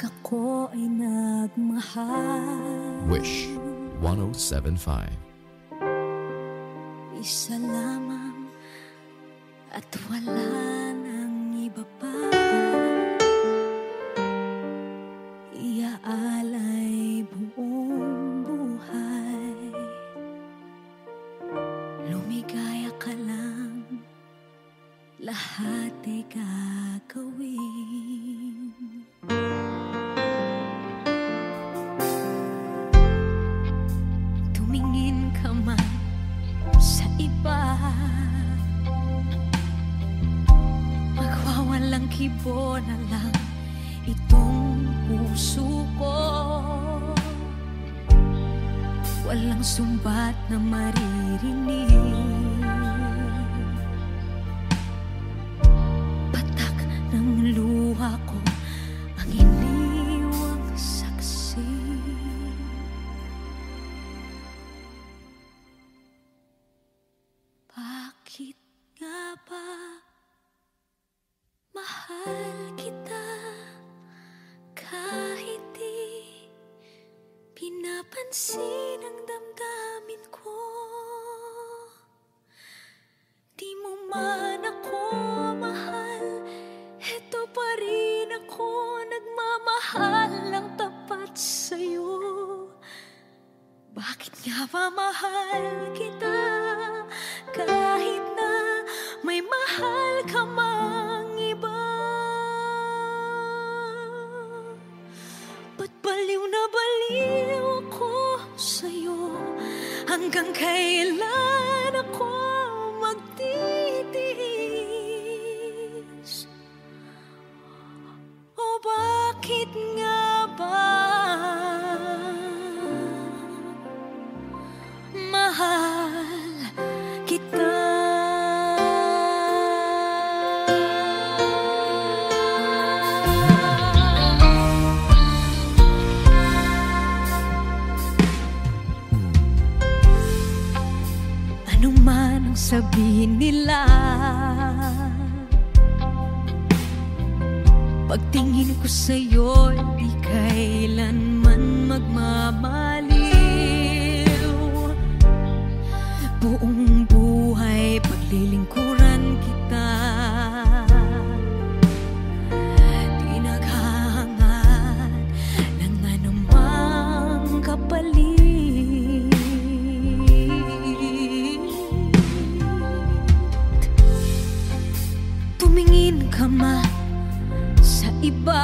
ako ay nagmahal. Wish 107.5. Isa lamang at wala nang iba pa. Iaalay buong buhay. Lumigaya ka lang, lahat ay gagawin. Tumingin ka man sa iba, magwawalang kibo na lang itong puso ko. Walang sumbat na maririnig, patak ng luha ko ang iniwang saksi. Bakit nga ba mahal kita kahit di pinapansin ang damdamin ko? Di mo man ako mahal, eto pa rin ako nagmamahal ng tapat sa'yo. Bakit nga ba mahal kita kahit na may mahal ka mang iba? Ba't baliw na baliw ako sa'yo? Hanggang kailan ako magtitiis? O bakit nga ba mahal kita? Ano man ang sabihin nila, pagtingin ko sa'yo, di kailanman magmamaliw. Buong buhay paglilingkuran kita, di naghahangad ng anumang kapalit. Tumingin ka man sa iba,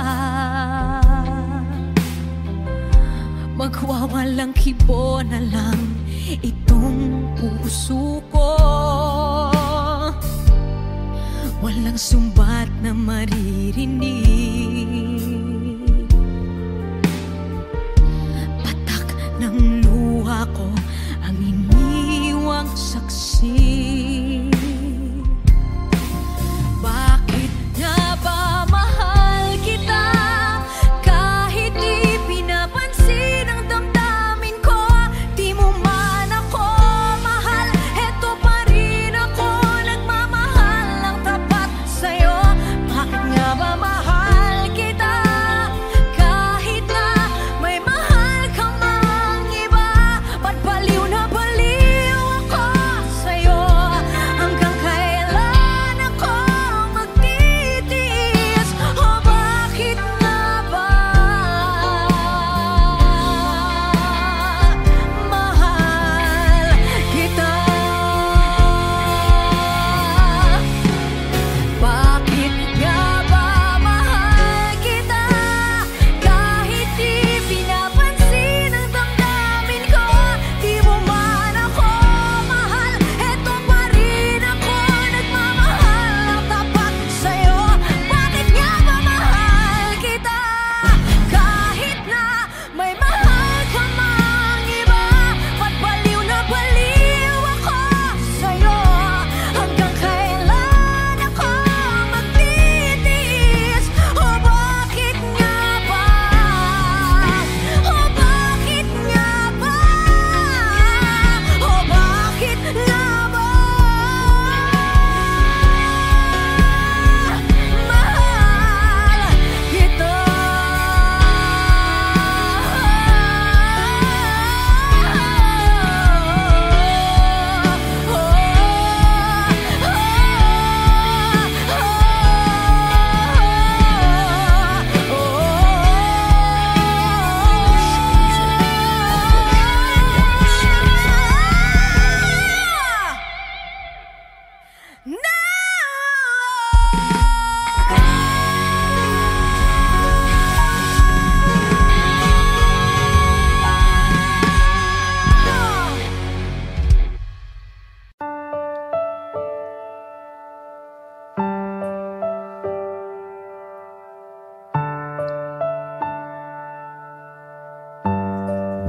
magwawalang kibo na lang itong puso ko. Walang sumbat na maririnig, patak ng luha ko ang iniwang saksi. Bakit nga ba mahal kita kahit di pinapansin ang damdamin ko? Di mo man ako mahal, eto pa rin ako nagmamahal ng tapat sa'yo. Bakit nga ba mahal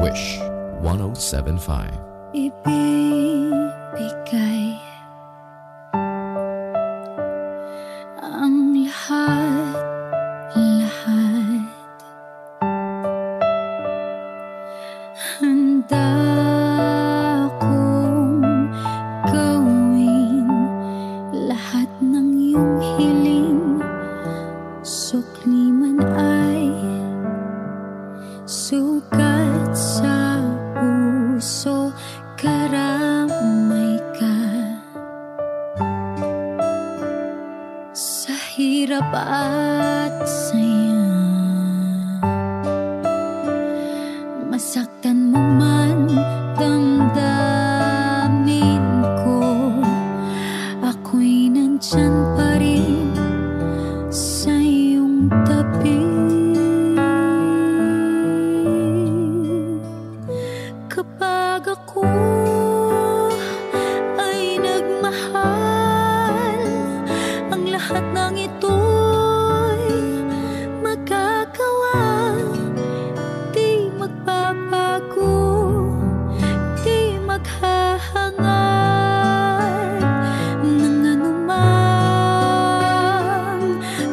Wish 107.5. Ibibigay ang lahat-lahat. Handa akong gawin lahat ng iyong hiling. Sukli man ay sugat sa puso, karamay ka. Sa hirap at saya, masaktan mo man damdamin ko, ako'y nandyan pa rin sa iyong tabi. Kapag ako ay nagmahal, ang lahat ng ito'y magagawa. Di magbabago, di maghahangad ng anumang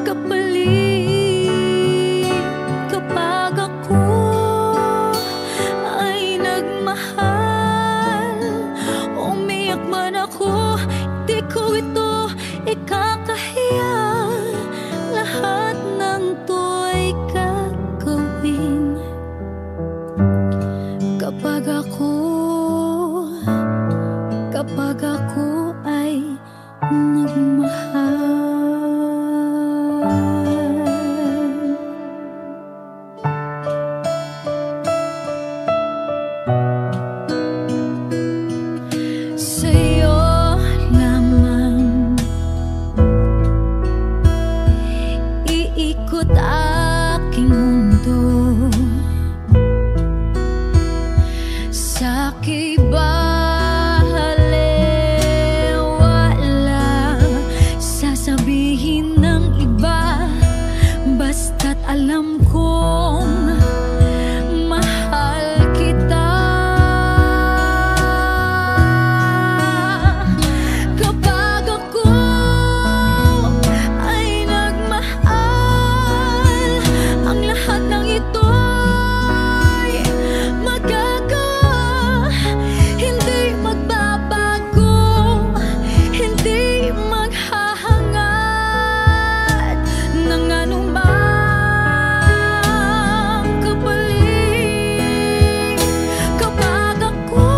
kapalit. Kapag ako ay nagmahal, umiyak man ako, di ko ito ikakahiya. Lahat ng to'y gagawin. Kapag ako ay nagmahal. Sa'yo lamang iikot aking mundo. Sa kibalewala sasabihin ng iba, basta't alam kong mahal kita. Kapag ako ay nagmahal, ang lahat ng ito'y magagawa. Hindi magbabago, hindi maghahangad ng anumang kapalit. Kapag ako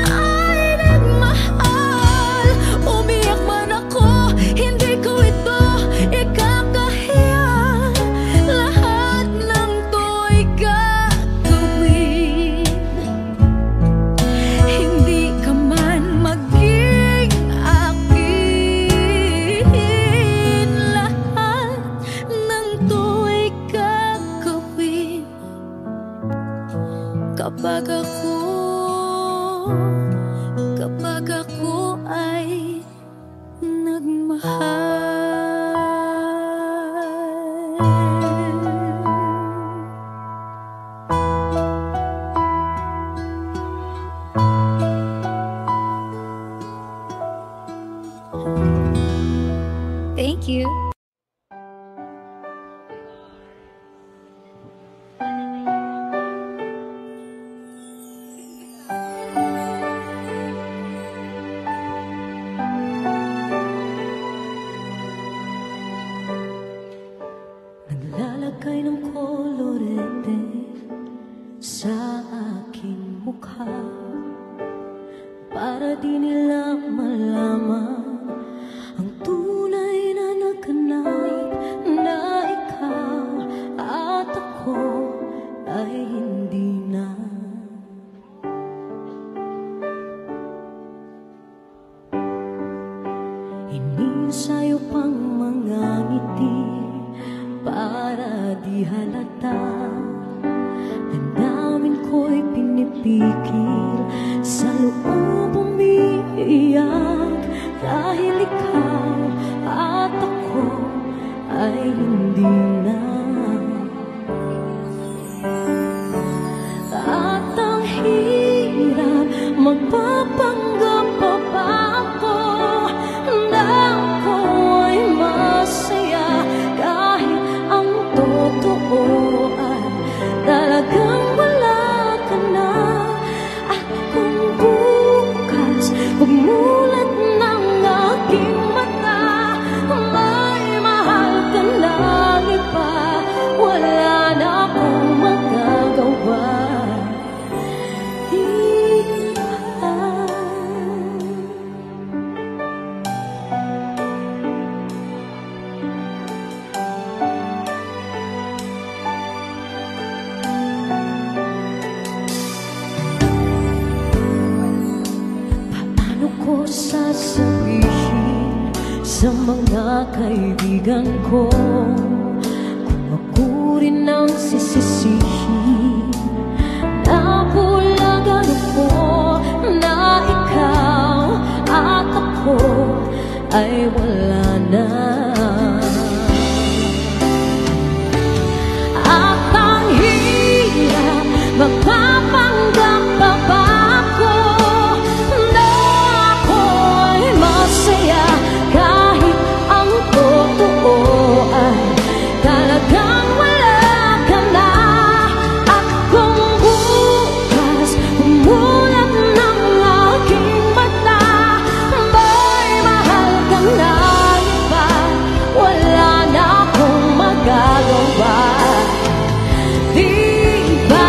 ay nagmahal, umiyak man ako, hindi ko ito ikakahiya. Lahat ng to'y gagawin. Hindi ka man maging akin. Lahat ng to'y gagawin. Kapag ako ay nagmahal. Thank you. Naglalagay ng kolorete sa aking mukha para di nila malaman ang tunay na naganap, na ikaw at ako ay hindi na. Inisayo pang mga ngiti para di halata. Damdamin ko'y pinipigil, sa loob umiiyak, dahil ikaw at ako ay hindi na. At ang hirap magpapanggap pa ba ako na ako ay masaya, kahit ang totoo ay talagang wala ka na. At kung bukas pagmulat ng aking mata, may mahal ka ng iba, wala na akong magagawa. Paano ko sasabihin sa mga kaibigan ko kung ako rin ang sisisihin? Nabulagan ako na ikaw at ako ay wala na. At ang hirap magpapanggap pa ba ako na ako ay masaya, kahit ang totoo ay talagang wala ka na. At kung bukas umulan ng aking mata, may mahal ka na iba, wala na akong magagawa. Di ba?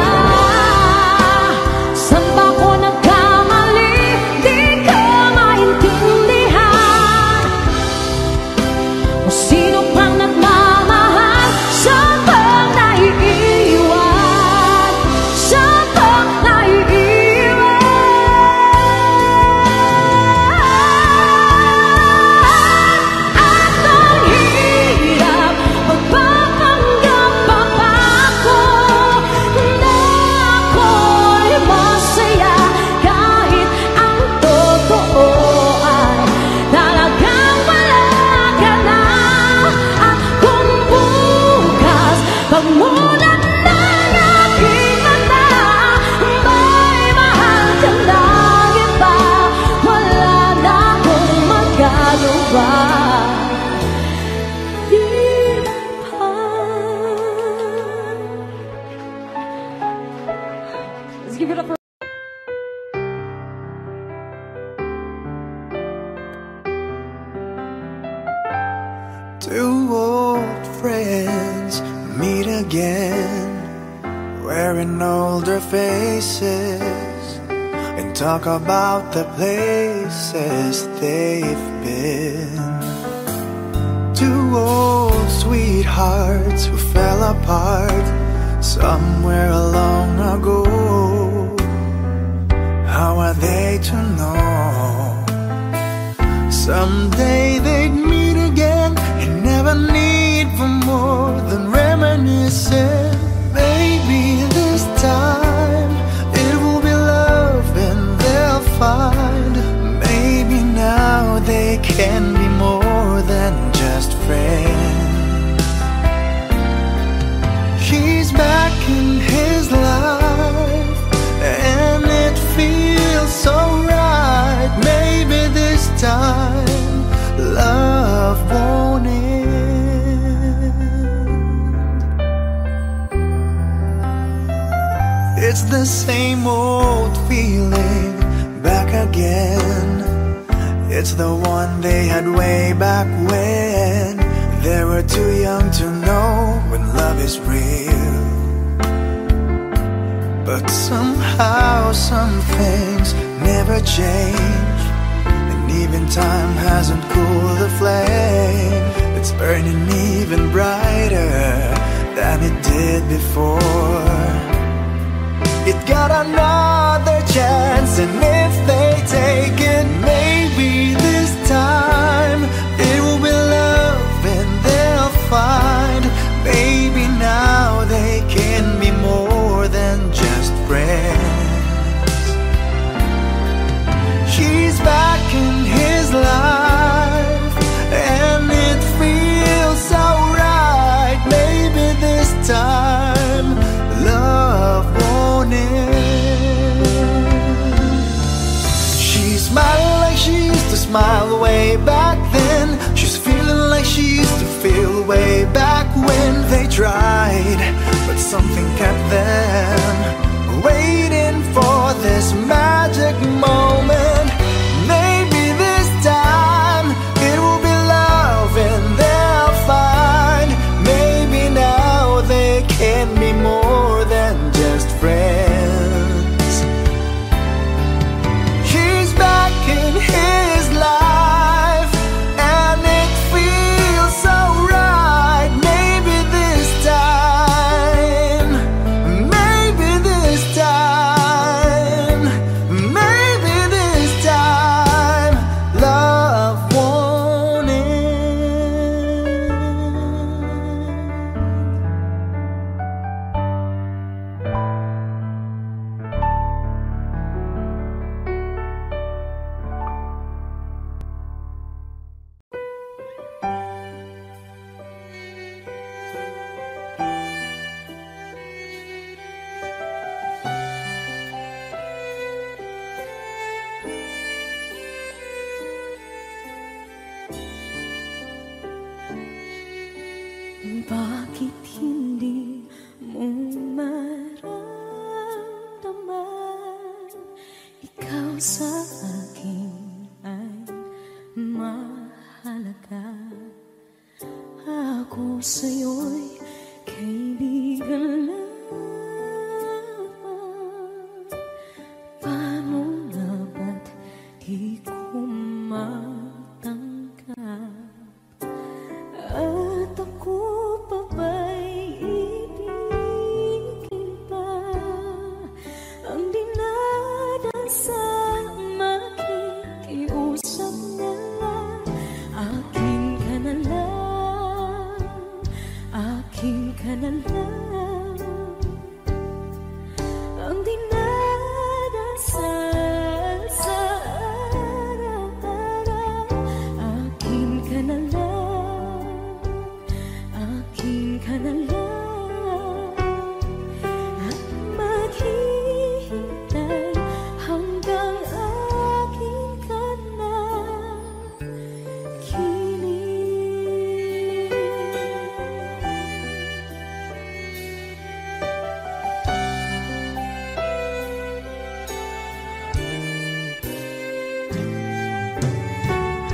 Saan ba ko nagkamali? Di ko maintindihan. O sino pang nagmamahal? Saan bang naiiwan? Saan bang naiiwan? At ang hirap magpapanggap pa ba ako na ako'y masaya, kahit ang totoo ay talagang wala ka na. At kung bukas pagmulat ng aking mata, may mahal ka ng iba, wala na akong magagawa. Di ba? Let's give it up for Two old friends meet again, wearing older faces, and talk about the places they've been. Two old sweethearts who fell apart somewhere long ago. How are they to know? Someday they'd meet again and never need for more than reminiscing. Maybe this time it will be love and they'll find. Maybe now they can be more than just friends. She's back in his life and it feels so right. Maybe this time love won't end. It's the same old feeling back again. It's the one they had way back when they were too young to know when love is real. But somehow some things never change, and even time hasn't cooled the flame. It's burning even brighter than it did before. It got another chance, and if they take it, maybe this time it will be love and they'll find. Maybe now they can be more than just friends. She's back in his life and it feels so right. time love won't end. She's smiling like she used to smile way back then. She's feeling like she used to feel way back when they tried, but something kept them waiting for this magic moment. Maybe this time it will be love and they'll find. Maybe now they can be more than just friends. He's back in his life and it feels so right. Maybe this time, maybe this time, maybe this time love won't end. Bakit hindi mo maramdaman? Ikaw sa akin ay mahalaga. Ako sa'yo'y kaibigan lang. Paano nga ba't di ko matanggap? At ako pa ba'y ibigin pa? Ang dinadasal makikiusap na lang. Akin ka na lang, akin ka na lang. Ang dinadasal sa araw-araw. Akin ka na lang, akin ka na lang. At maghihintay hanggang akin ka na kilig.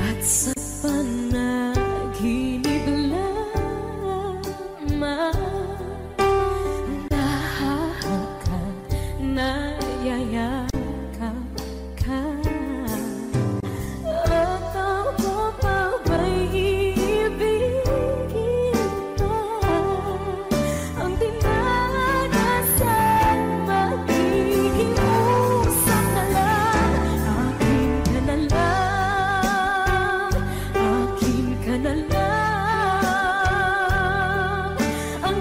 At sa panaginip lamang nahahakan, nayayakap ka. At ako pa ba'y iibigin pa? Ang dinadasal makikiusap na lang. Akin ka na lang, akin ka na lang. Ang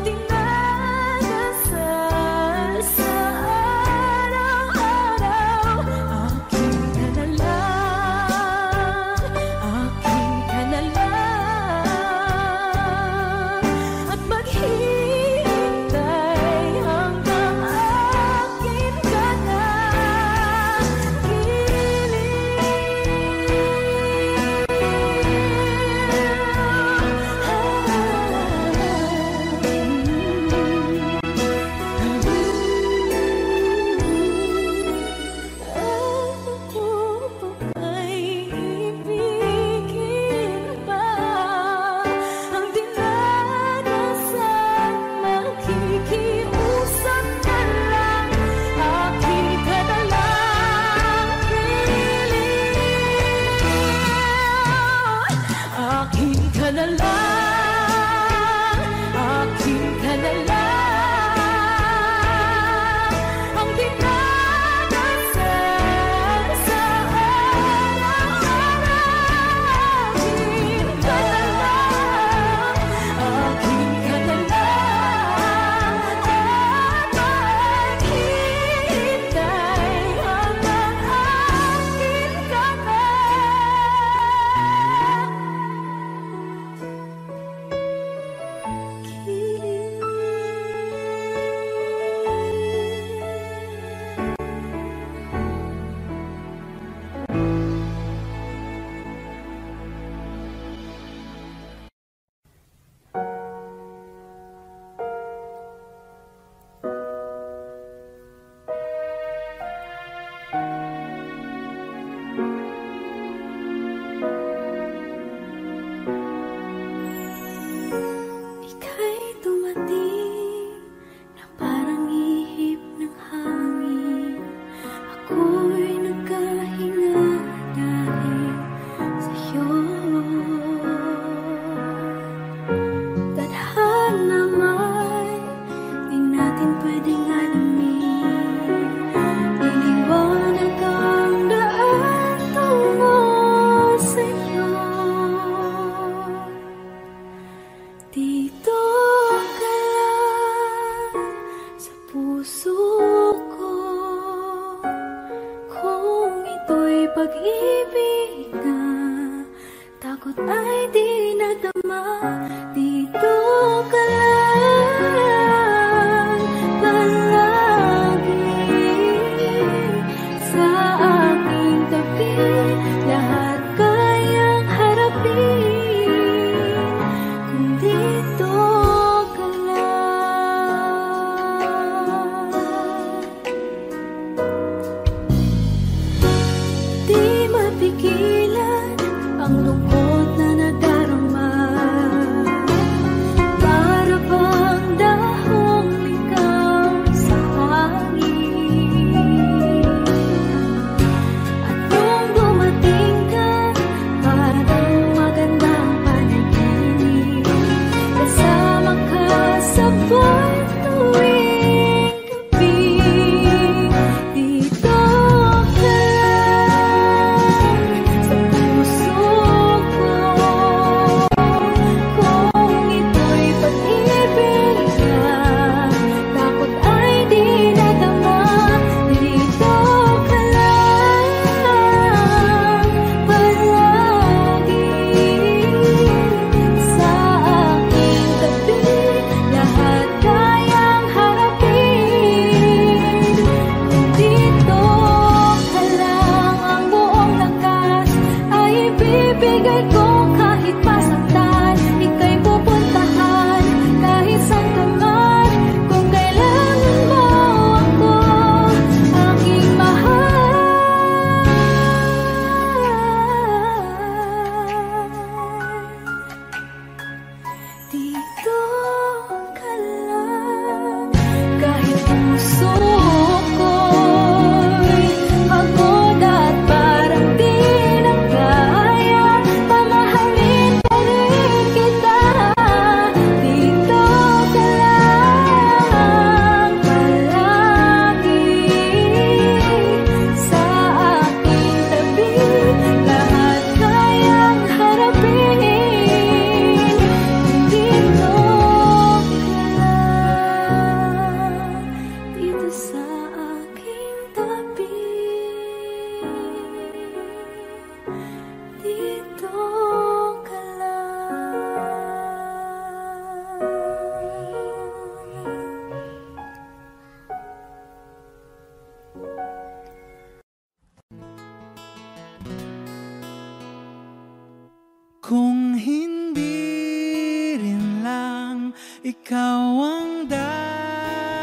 ikaw ang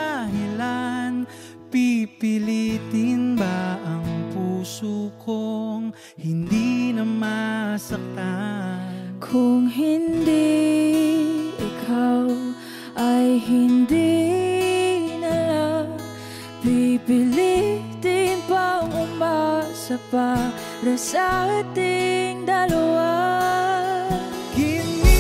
dahilan, pipilitin ba ang puso kong hindi na masaktan? Kung hindi ikaw ay hindi na lang, pipilitin bang umasa para sa ating dalawa? Giniginaw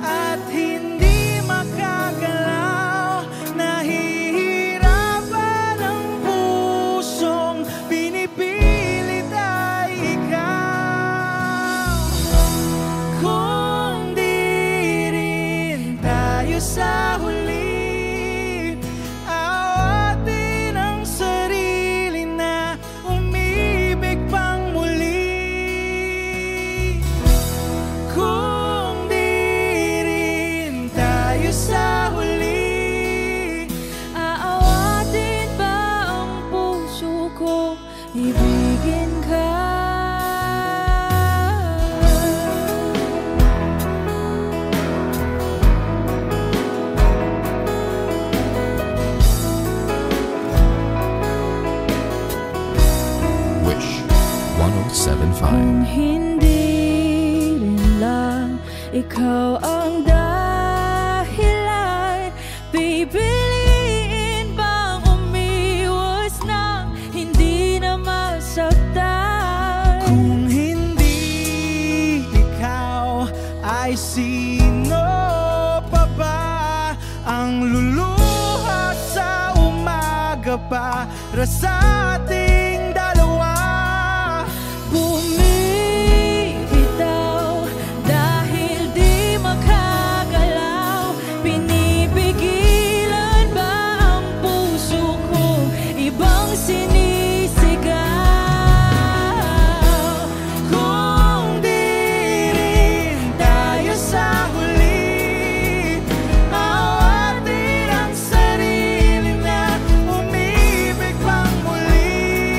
at hindi makagalaw, nahihirapan ang pusong pinipilit ay ikaw. Kung di rin tayo sa huli, awatin ang sarili na umibig pang muli. Kung di rin tayo sa huli, Aawatin ba ang puso ko, ibigin ka? Wish 1075. Kung hindi rin lang ikaw ang dahilan, pipiliin bang umiwas nang hindi na masaktan? kung hindi ikaw, ay sino pa ba ang luluha sa umaga para sa ating dalawa? Bumibitaw dahil di makagalaw, pinipigilan ba ang puso ko, ibang sinisigaw? Kung di rin tayo sa huli, awatin ang sarili na umibig pang muli.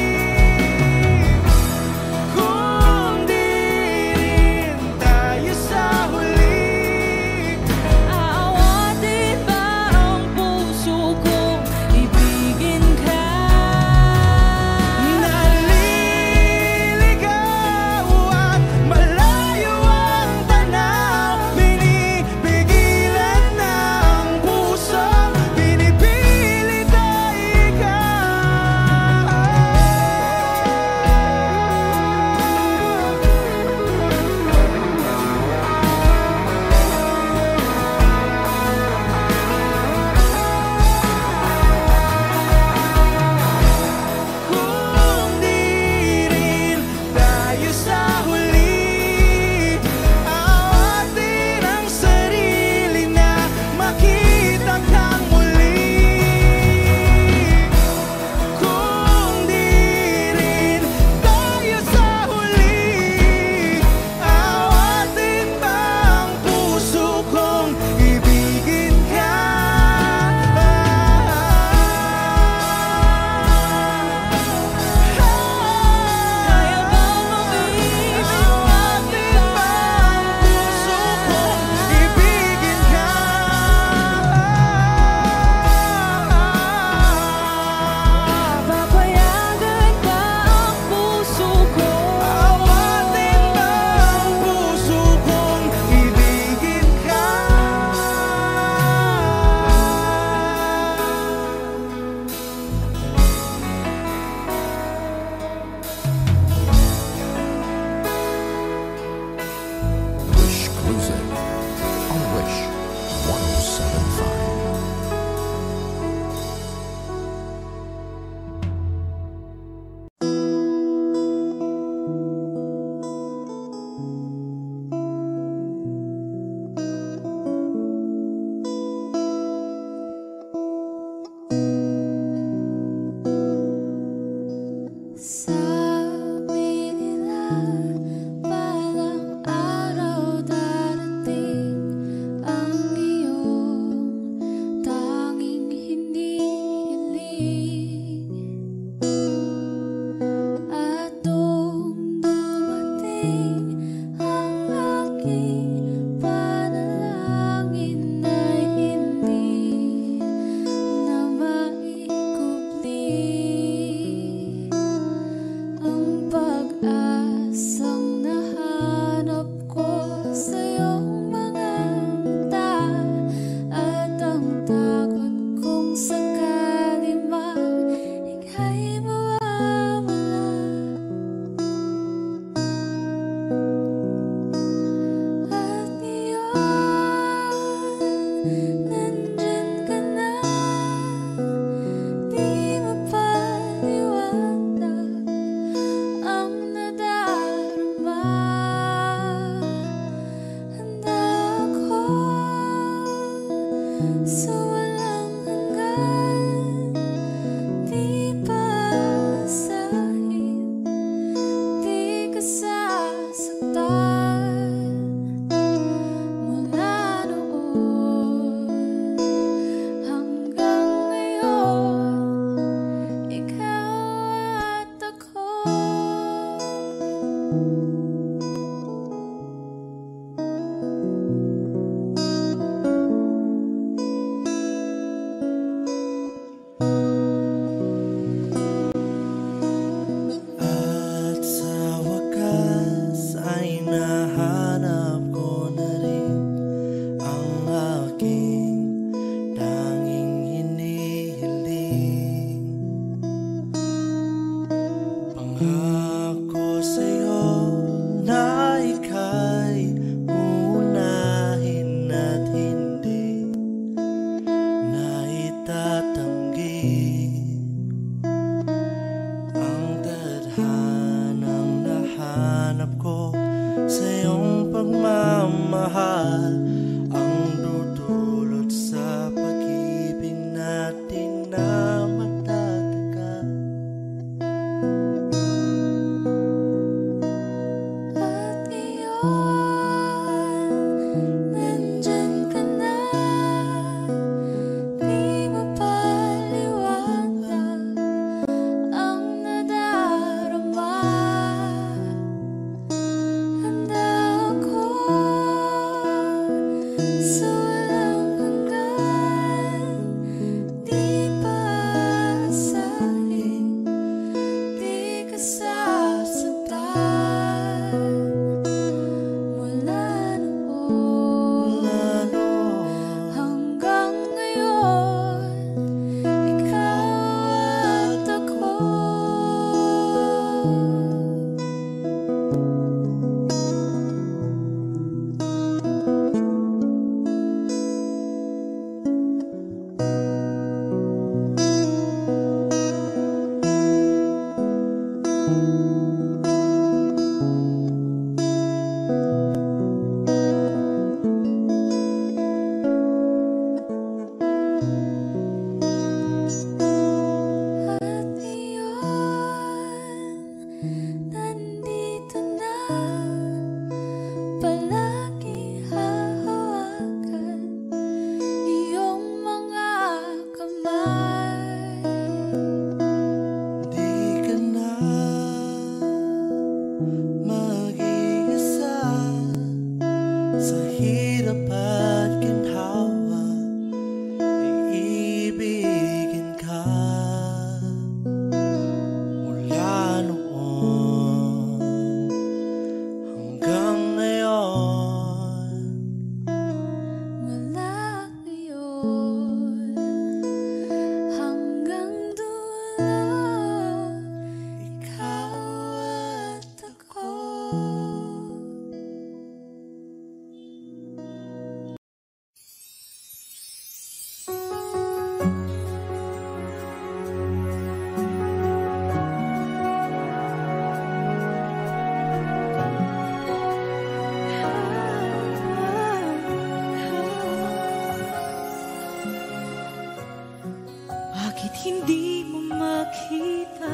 Hindi mo makita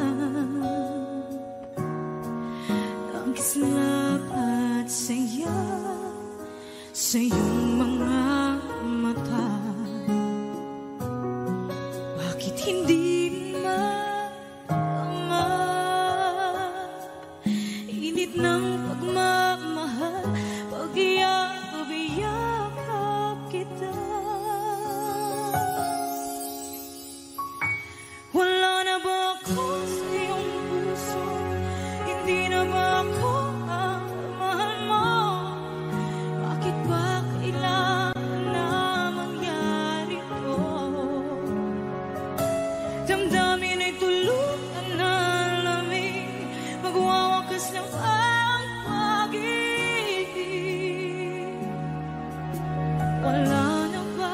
ang kislap at saya sa iyong mga mata. Bakit hindi maama init ng pagmamahal pag iyakap kita? Wala na ba ako sa iyong puso? Hindi na ba ako ang mahal mo? Bakit ba kailangan na mangyari to? Damdamin ay tuluyan na lamig, magwawakas ng ang pag-ibig. Wala na ba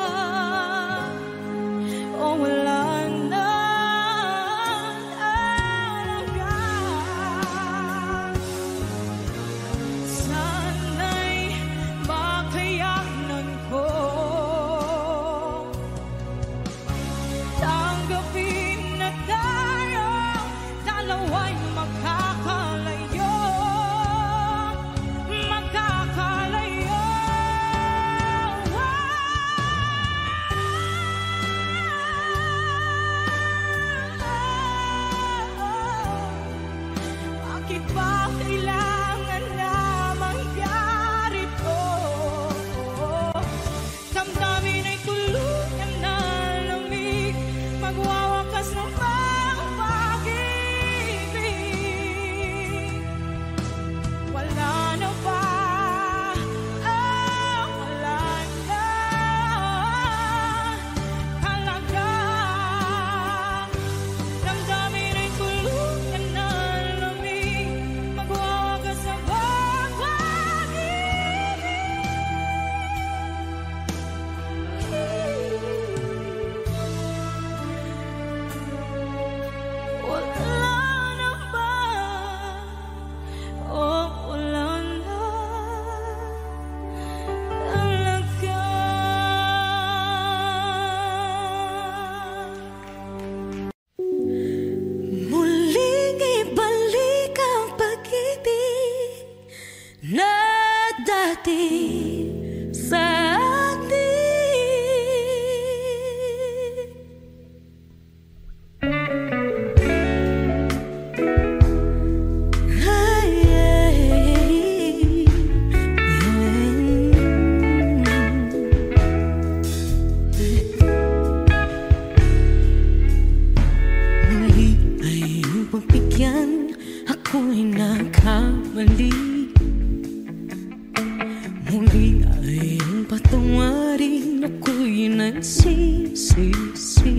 rin ako'y nagsisisi.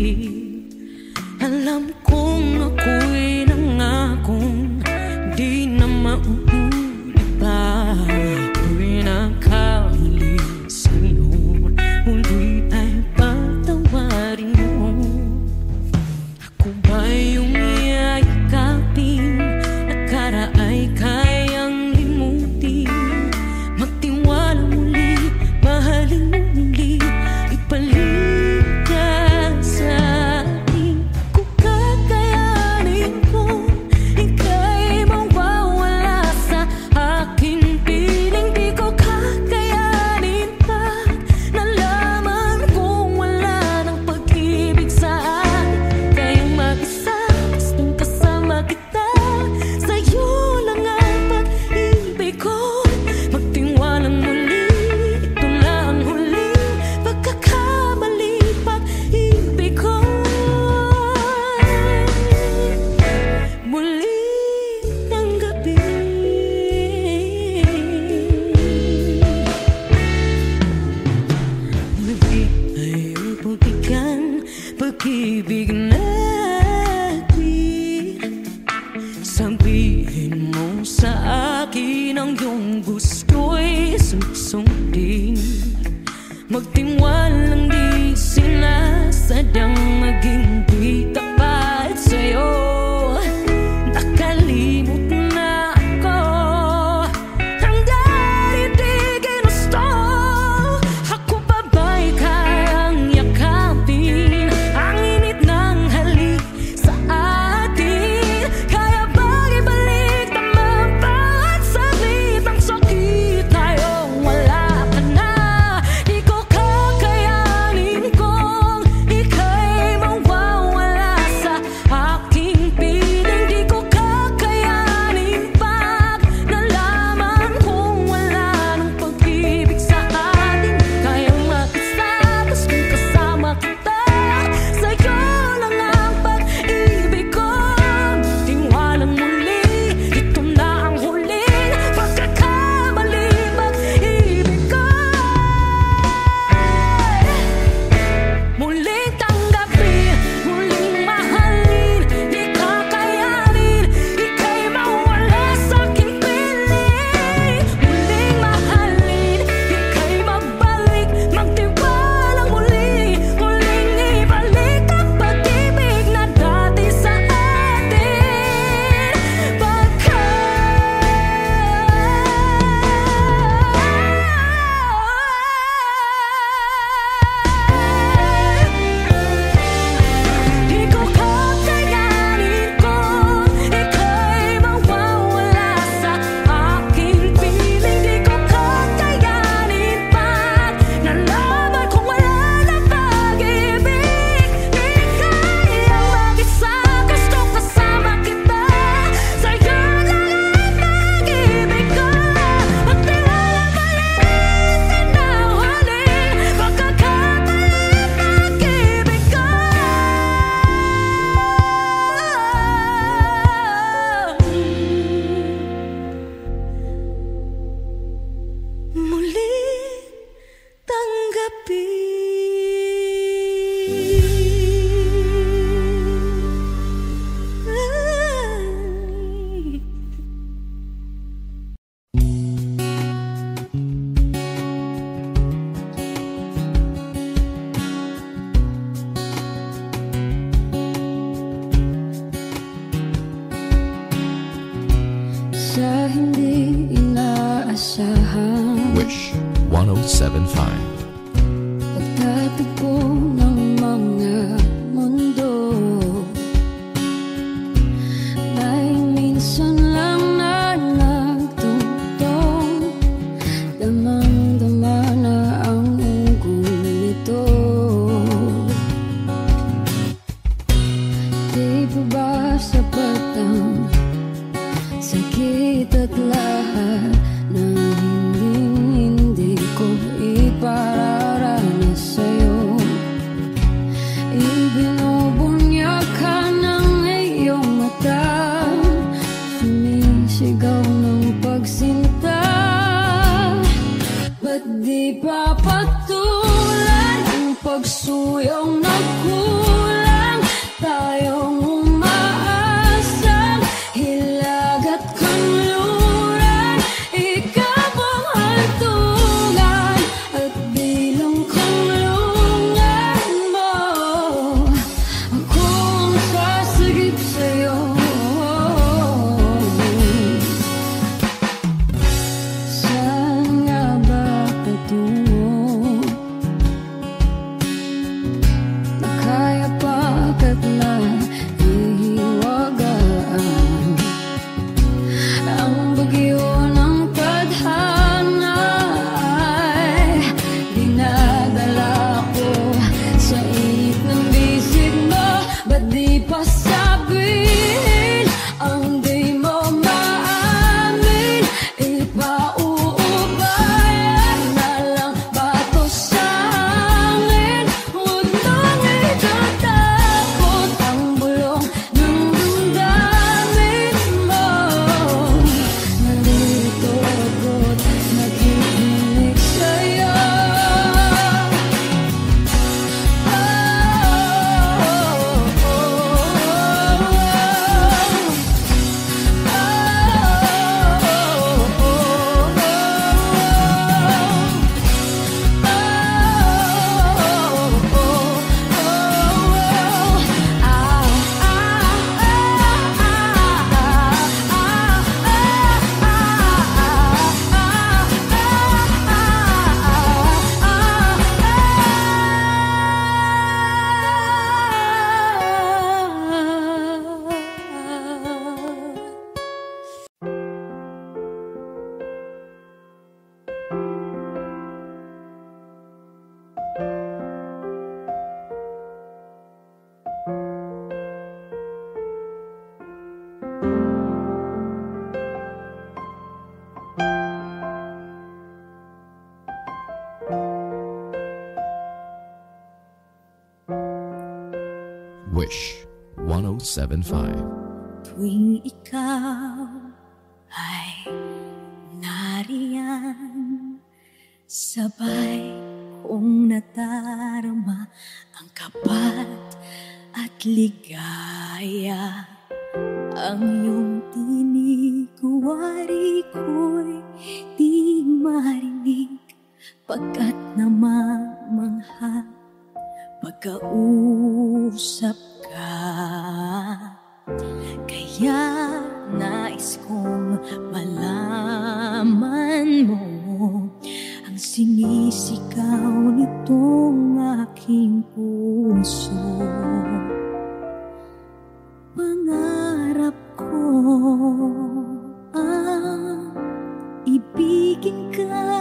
Alam kong ako'y nangakong di na mauulit pa. Ako'y nakamali sa'yo, muli ay patawarin mo. Ako ba yung yayakapin, nakaraay kayang limutin? Magtiwala muli, mahalin mo muli, ibalik ka sa akin. Kung kakayanin ko, ika'y mawawala sa aking piling. Di ko kakayanin pa, nalaman kong wala ng pag-ibig sa akin. Kayang mag-isa, gustong kasama kita, sa'yo lang ang pag-ibig ko. Magtiwalang muli, ito na ang huling pagkakamali, pag-ibig ko. Muling tanggapin. Muli ay pagbigyan, pag-ibig natin. Sabihin mo sa akin ang iyong gusto'y susundin. Magtiwalang di sinasadyang maging di tapat sa'yo. Nakalimot na ako, hanggang di ginusto. Ako pa ba'y kayang yakapin ang init ng halik sa atin? Kaya bang ibalik naman bawat saglit ang sakit ngayong wala ka na? Di ko kakayanin kung ika'y mawawala sa aking piling. Di ko kakayanin pag nalaman kong wala ng pag-ibig sa atin. Kayang mag-isa, gustong kasama kita, sa'yo lang ang pag-ibig ko. Tiwalang muli, ito na ang huling pagkakamali, pag-ibig ko. Muling tanggapin, muling mahalin, di kakayanin, ika'y mawala sa aking piling. Muling mahalin, ika'y magbalik, magtiwalang muli, muling ibalik ang pag-ibig na dati sa atin. Di ko kakayanin kung ika'y mawawala sa aking piling. Di ko kakayanin pag nalaman kong wala na pag-ibig. Di kaya mag-isa, gustong kasama kita, sa'yo lang ang pag-ibig ko. Magtiwalang maliit na huling pagkakamali, pag-ibig ko. Muling tanggapin. Sa hindi inaasahan, Wish 1075. pagtatagpo ng mga mundo, may minsan lang na nagtutong, damang-dama na ang unggoy nito. Di pa ba sapat ang sakit at lahat na hindi ko ipa pagsuyong nagkulang, tayong umaasang hilag at kanluran. Ikaw ang hantungan at bilang kanlungan mo. Akong sasagip sa'yo. Saan nga ba patungo? Nakaya pagkat nahihiwagaan ang bagyo ng tadhana ay dinadala ko sa init ng bisig mo. Ba't di pa sabihin ang di mo maamin? Ipauubayan na lang ba to sa akin? Huwag nang itatakot ang bulong ng damdamin mo. Nandito ako't nakikinig sa'yo. Wish 1075. Tuwing ikaw ay nariyan, sabay kong nadarama ang kapat at ligaya. Ang iyong tinig, wari ko'y di marinig, pagkat namamangha pagkausap ka. Kaya nais kong malaman mo ang sinisigaw nitong aking puso. Pangarap ko ang ibigin ka,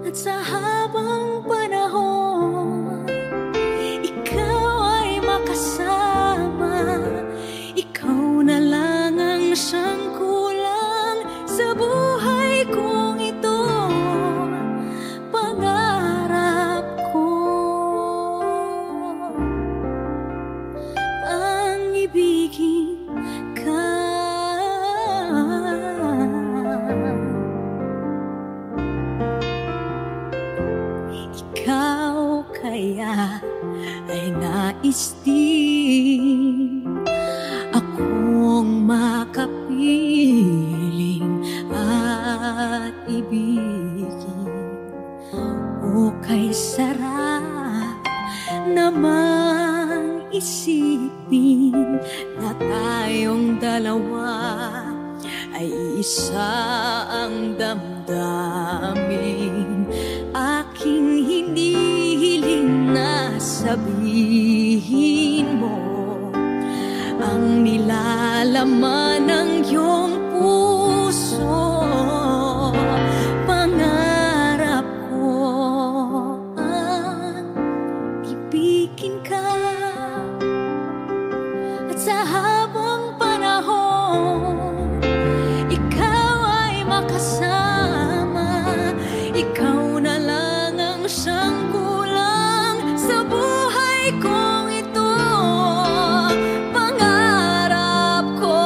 at sa habang panahon ikaw ay makasama. Ikaw na lang ang siyang kulang sa buhay kong ito. Pangarap ko ang ibigin ka. Ikaw kaya ay nais din akong makapiling at ibigin. O kay sarap naman isipin na tayong dalawa ay isa ang damdamin. Aking hinihiling na sabihin mo ang nilalaman ng iyong puso. Pangarap ko ang ibigin ka, at sa habang panahon ikaw ay makasama. Ikaw na lang ang siyang kulang sa buhay kong ito. Pangarap ko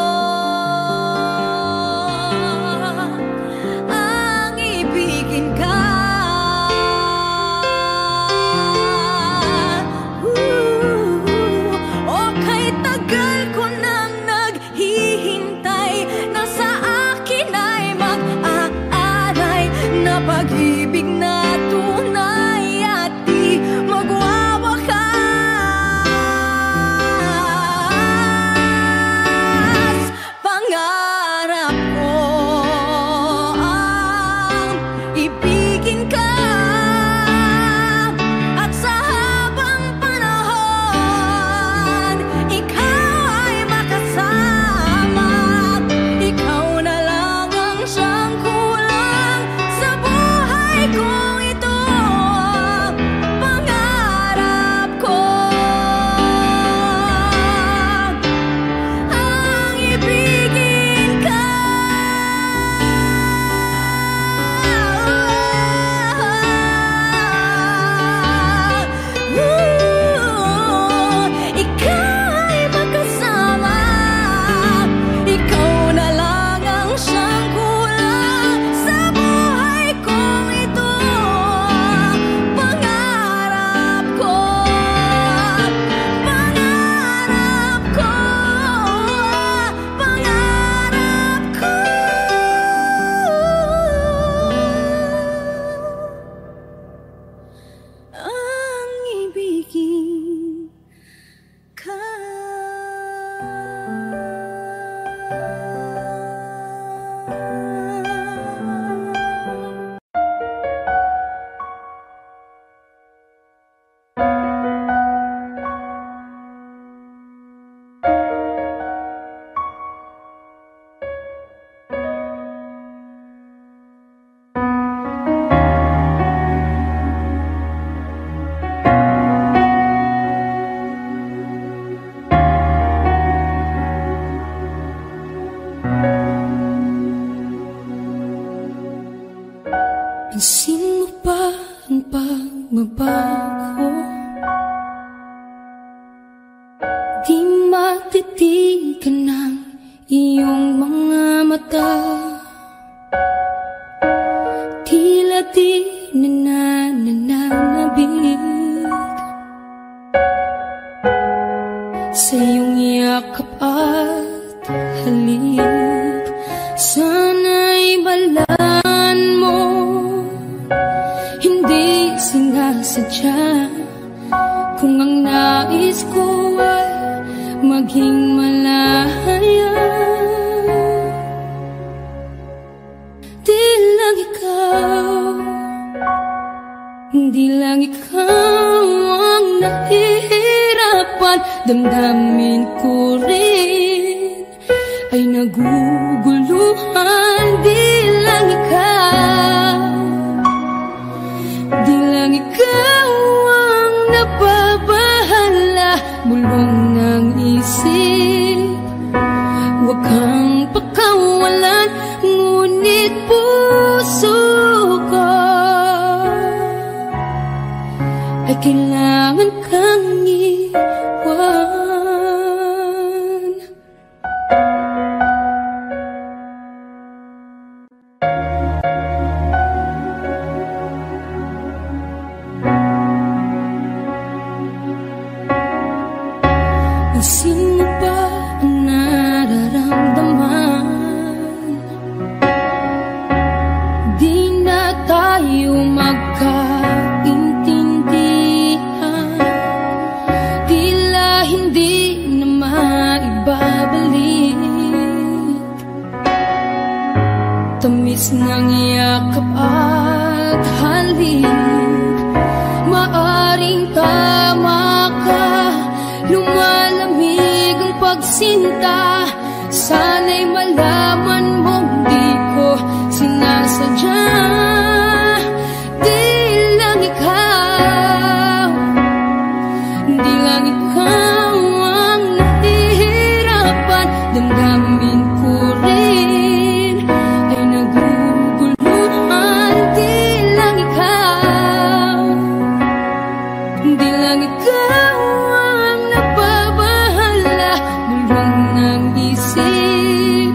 magbabago. Di matitigan ng iyong mga mata, tila di nananabig sa iyong yakap at halik. Sana'y balaan mo, hindi sinasadya, kung ang nais ko ay maging malaya. Di lang ikaw ang nahihirapan, damdamin ko rin ay naguguluhan. Di lang ikaw ang nababahala, bulong ng isip, huwag kang pakawalan, ngunit puso ko ay kailangan kang iwan. Sino ba ang nararamdaman? Di na tayo magkaintindihan, tila hindi na maibabalik. Tamis ng yakap at halik, maaring tama ka, lumalamig ang pagsinta. Sana'y malaman mong di ko sinasadya. Di lang ikaw ang nahihirapan, damdamin ko rin ay naguguluhan. Di lang ikaw ang nababahala, bulong ng isip,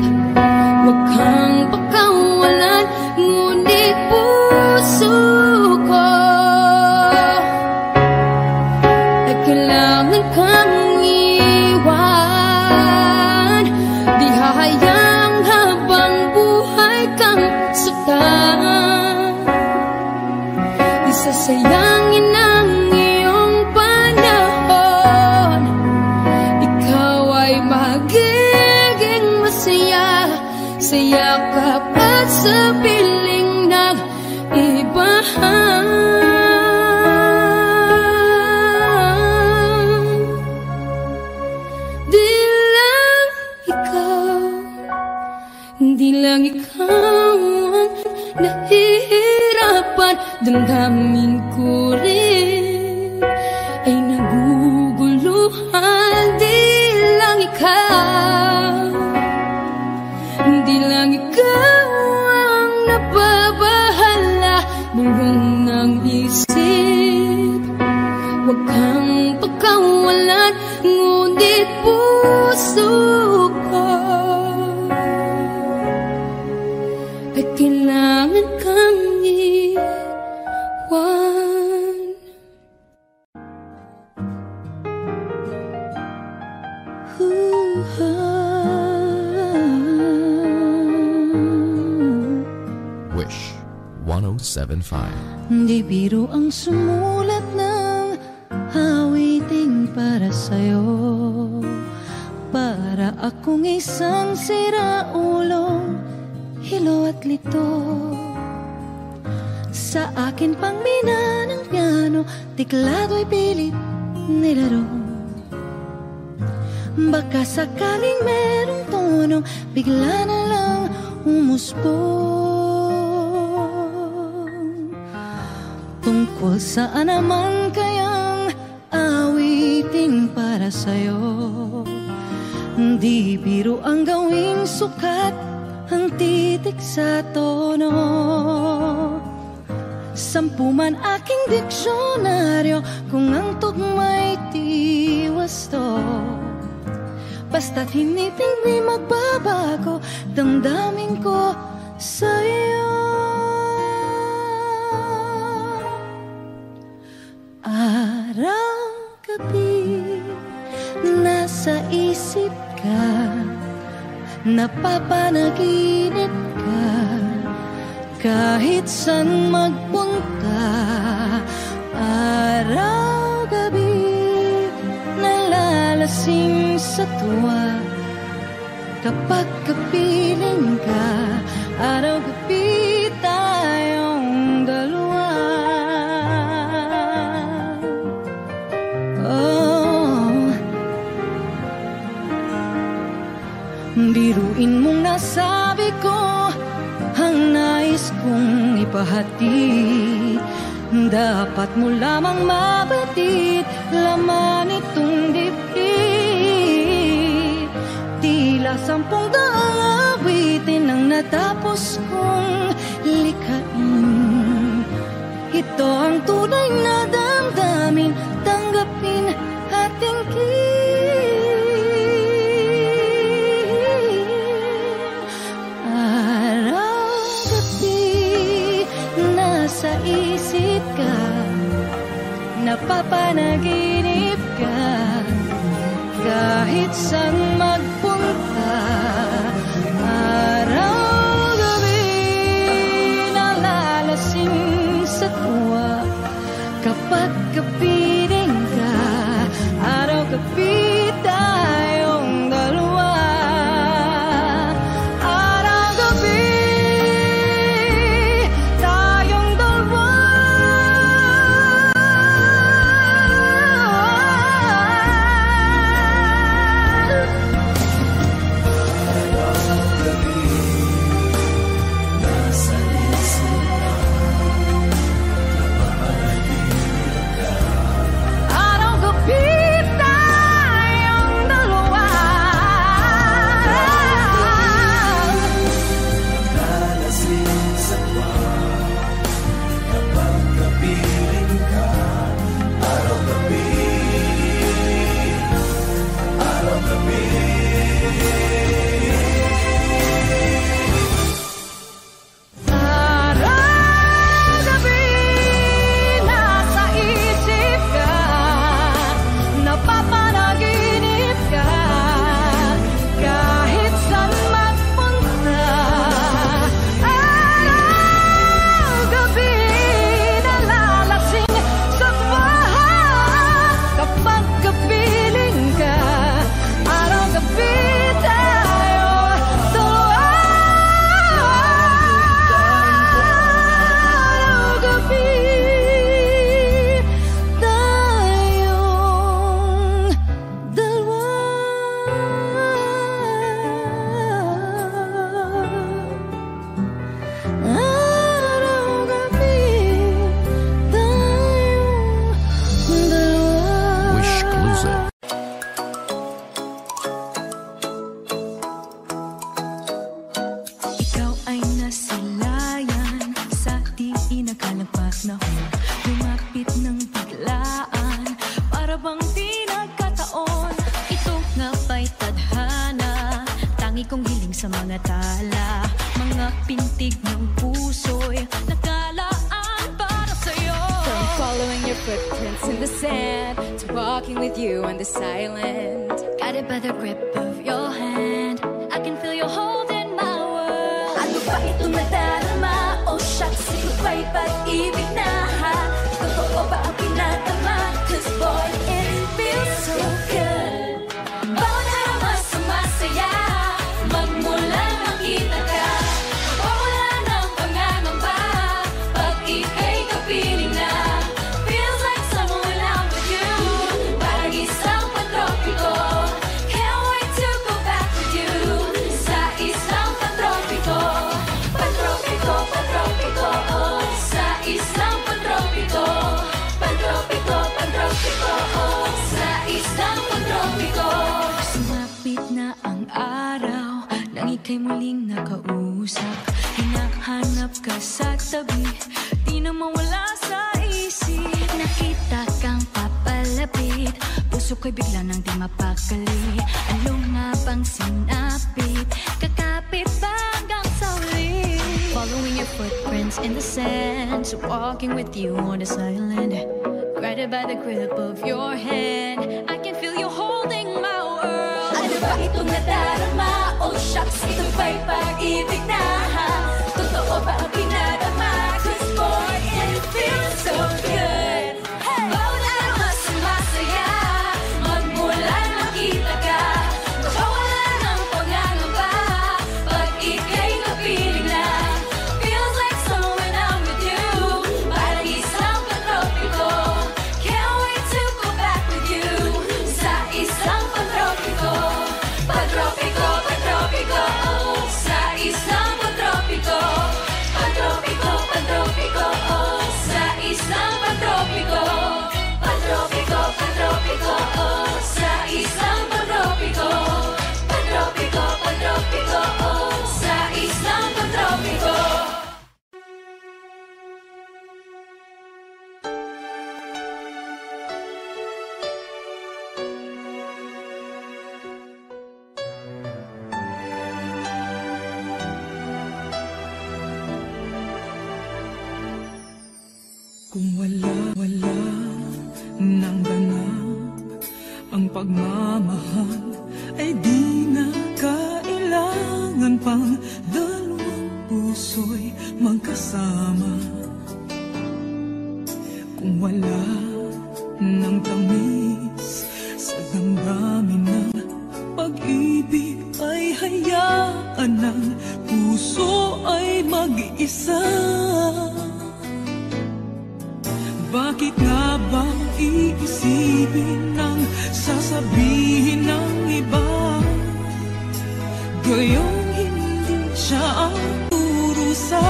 huwag kang pakawalan, ngunit puso ko ay kailangan kang iwan. Di hahayang habang buhay kang saktan, isasayangin ang iyong panahon. Ikaw ay magiging masaya sa yakap at sa piling ng iba. Di lang ikaw ang nahihirapan, damdamin ko rin ay naguguluhan. Di lang ikaw ang nababahala, bulong ng isip, huwag kang pagkawalan, ngunit puso ko ay kailangan kang iwan. Wish 107.5. Di biro ang sumulat ng awiting para sa'yo, para akong isang siraulong hilo at lito. Sa akin pang mina ng piano, tiklado'y pilit nilaro. Baka sakaling merong tono, bigla na lang umusbong. Tungkol saan naman kayang awiting para sa'yo? Di biro ang gawing sukat ang titik sa tono. Sampu man aking diksyonaryo, kung ang tugma'y di wasto. Basta't hindi magbabago damdamin ko sa'yo. Araw-gabi nasa isip ka, napapanaginip ka, kahit saan magpunta. Araw-gabi nalalasing sa tuwa, kapag kapiling ka. Araw-gabi tayong dalawa. Oh, biruin mong nasabi ko ang nais kong ipahati. Dapat mo lamang mabatid laman itong dibdib. Tila 10 awitin ang natapos kong likhain. Ito ang tunay na damdamin, tanggapin at tingin. Araw-gabi nasa isip ka, napapanaginip ka, kahit saan magpunta. Araw-gabi nalalasing sa tuwa, kapag kapiling ka. Araw-gabi tayong dalawa. Araw-gabi tayong dalawa. Sa mga tala, mga pintig ng puso'y nakalaan para sa'yo. From following your footprints in the sand to walking with you on the silent, guided by the grip of your hand, I can feel your hold in my world. Ano ba itong nadarama? Oh shucks, ito ba'y pag-ibig na ha? Totoo ba ang pinatama? Cause boy, it feels so good. Bawat araw mas sumasaya, magmula makita ka, wala ng pangangamba, pag ika'y kapiling na. Feels like someone when I'm with you, parang isang pantropiko. Can't wait to go back with you, sa isang pantropiko. Pantropiko, pantropiko, oh, sa isang pantropiko. Pantropiko, pantropiko, oh, sa isang pantropiko. Sumapit na ang araw nang ika'y muling nakausap. hanap ka sa tabi, di na mawala sa isip. Nakita kang papalapit, puso ko'y bigla nang di mapakali. Ano nga bang sinapit, kakapit ba hanggang sa uli? Following your footprints in the sand, so walking with you on this island, guided by the grip of your hand, I can feel you holding my world. Ano ba itong nadarama? Oh shucks, ito ba'y pag-ibig na? Totoo ba ang pinadama? 'Cause boy, it feels so good. Bawat araw mas masaya, magmula nakita ka, wala ng pangangamba, pag ika'y napiling na. Feels like so when I'm with you, parang isang pantropiko. Can't wait to go back with you, sa isang pantropiko. Pantropiko, pantropiko, sa isang pantropiko. Pantropiko, pantropiko, sa isang pantropiko. Pantropiko, pantropiko, sa isang pantropiko. Pantropiko, pantropiko, sa isang pantropiko. Kung wala nang ganap ang pagmamahal, ay di na kailangan pang dalawang puso'y magkasama. Kung wala nang tamis sa damdamin ng pag-ibig, ay hayaan ng puso ay mag-isa. Bakit nga ba iisipin ng sasabihin ng iba, gayong hindi siya ang turusa?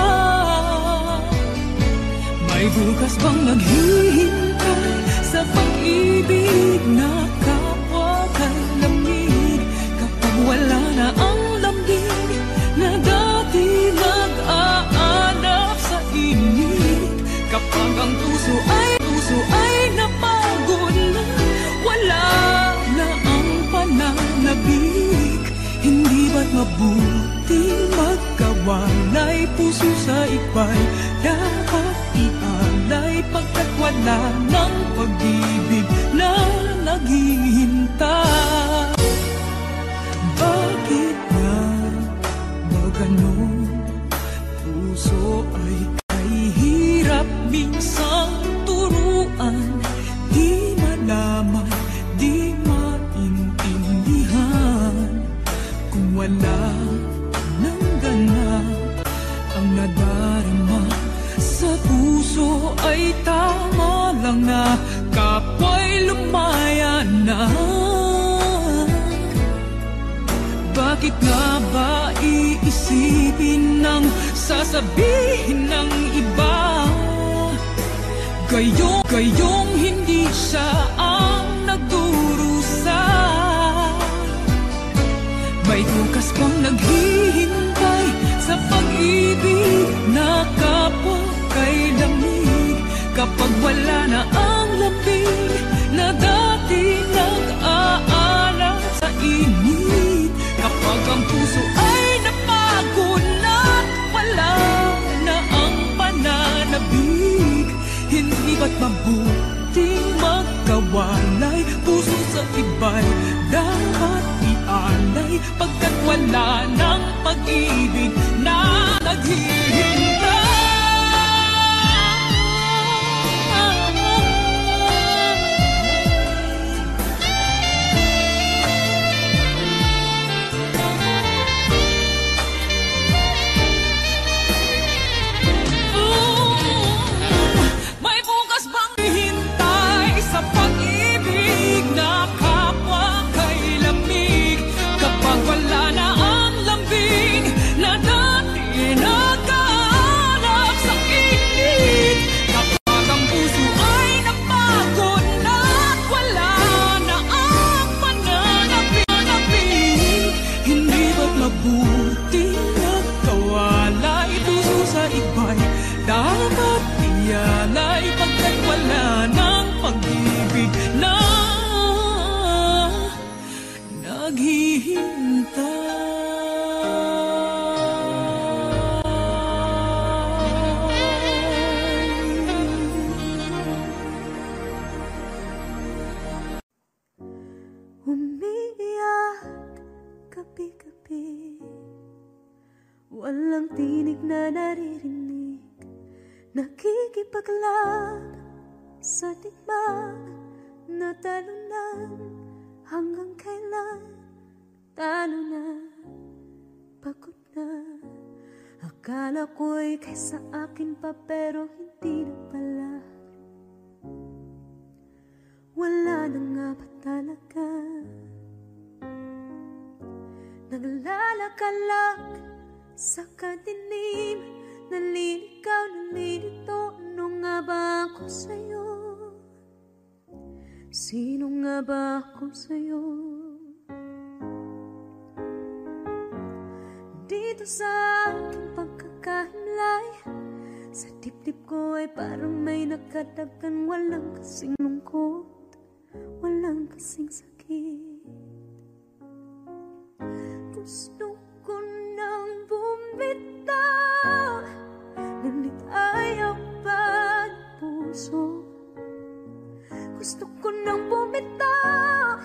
May bukas bang naghihintay sa pag-ibig na kapwa kay lamig, kapag wala na ang lambing na dati nag-aanap sa init? Kapag ang puso ay napagod na, wala na ang pananabik, hindi ba't mabuting magkawalay? Puso sa iba'y dapat ialay, pagkat wala ng pag-ibig na naghihintay. Bakit nga ba ganon? Puso ay hirap minsang turuan, di malaman, di maintindihan. Kung wala nang ganap ang nadarama sa puso, ay tama lang na kapwa'y lumaya na. Bakit nga ba iisipin ng sasabihin ng iba, gayong hindi siya ang nagdurusa? May bukas bang naghihintay sa pag-ibig na kapwa kay lamig, kapag wala na ang lambing na dati nag-aanap sa init? Kapag ang puso ay napagod na, wala na ang pananabik, hindi ba't mabuting magkawalay? Puso sa iba'y dapat ialay, pagkat wala ng pag-ibig na naghihintay. Wala na ang lambing na dati nagka walang tinig na naririnig, nakikipaglaban sa tikman na talunan. Hanggang kailan talo na, pagod na. Akala ko'y kaysa akin pa, pero hindi na pala. Wala na nga ba talaga? Naglalakalag sa kadilim, naliligaw, nalilito. Ano nga ba ako sa'yo? Sino nga ba ako sa'yo? Dito sa aking pagkakahimlay, sa dibdib ko ay parang may nakadagan. Walang kasing lungkot, walang kasing sakit. Gusto ko nang bumitaw, ngunit ayaw pa ng puso. Gusto ko nang bumitaw,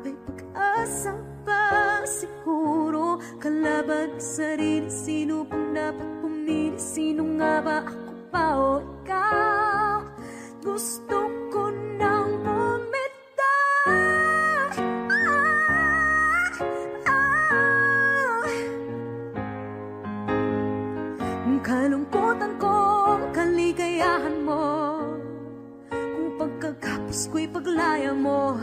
may pag-asa pa siguro. Kalaban sa sarili, sino pang dapat pumili? Sino nga ba, ako pa o ikaw? Gusto ko nang bumitaw. Kalungkutan ko, kaligayahan mo, kung pagkakapos ko'y paglaya mo,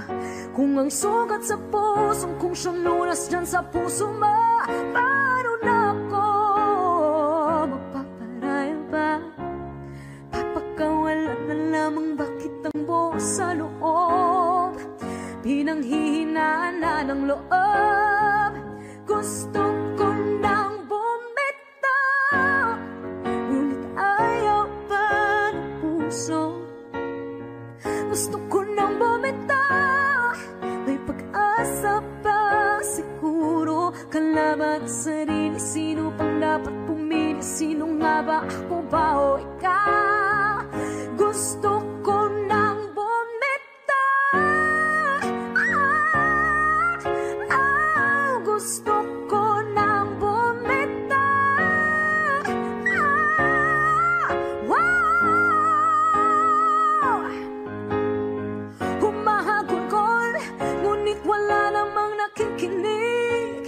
kung ang sugat sa pusong kung siyang lunas dyan sa puso mo. Paano na ako magpaparaya ba? Papakawalan na lamang bakit ang buo sa loob, pinanghihinaan na ng loob. Gusto ko nang bumitaw, ngunit ayaw pa ng puso. Gusto ko nang bumitaw, may pag-asa pa siguro. Kalaban sa sarili, sino pang dapat pumili? Sino nga ba, ako ba o ikaw? Gusto ko nang bumitaw. Gusto ko nang bumitaw. Humahagulgol, ngunit wala namang nakikinig.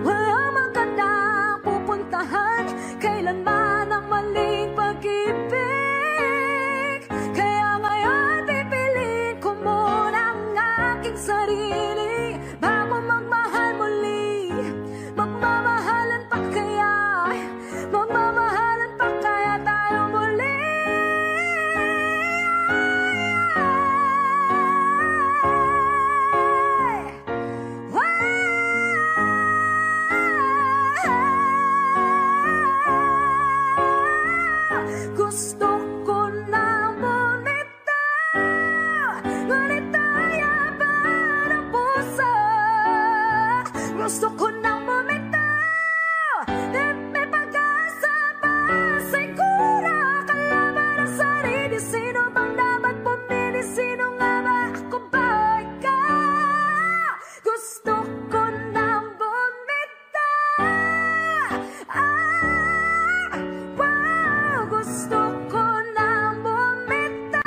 Wala magandang pupuntahan, kailanman ang maling pag-ibig. Kaya ngayon pipiliin ko muna ang aking sarili bago magmahal muli. Magmamahalan pa kaya, magmamahalan pa kaya tayo muli. Gusto ko nang bumitaw, ngunit ayaw pa ng puso. Gusto ko nang bumitaw, may pag-asa pa siguro. Kalaban ang sarili, sino bang dapat pumili? Sino nga ba, ako ba o ikaw? Gusto ko nang bumitaw. Gusto ko nang bumitaw.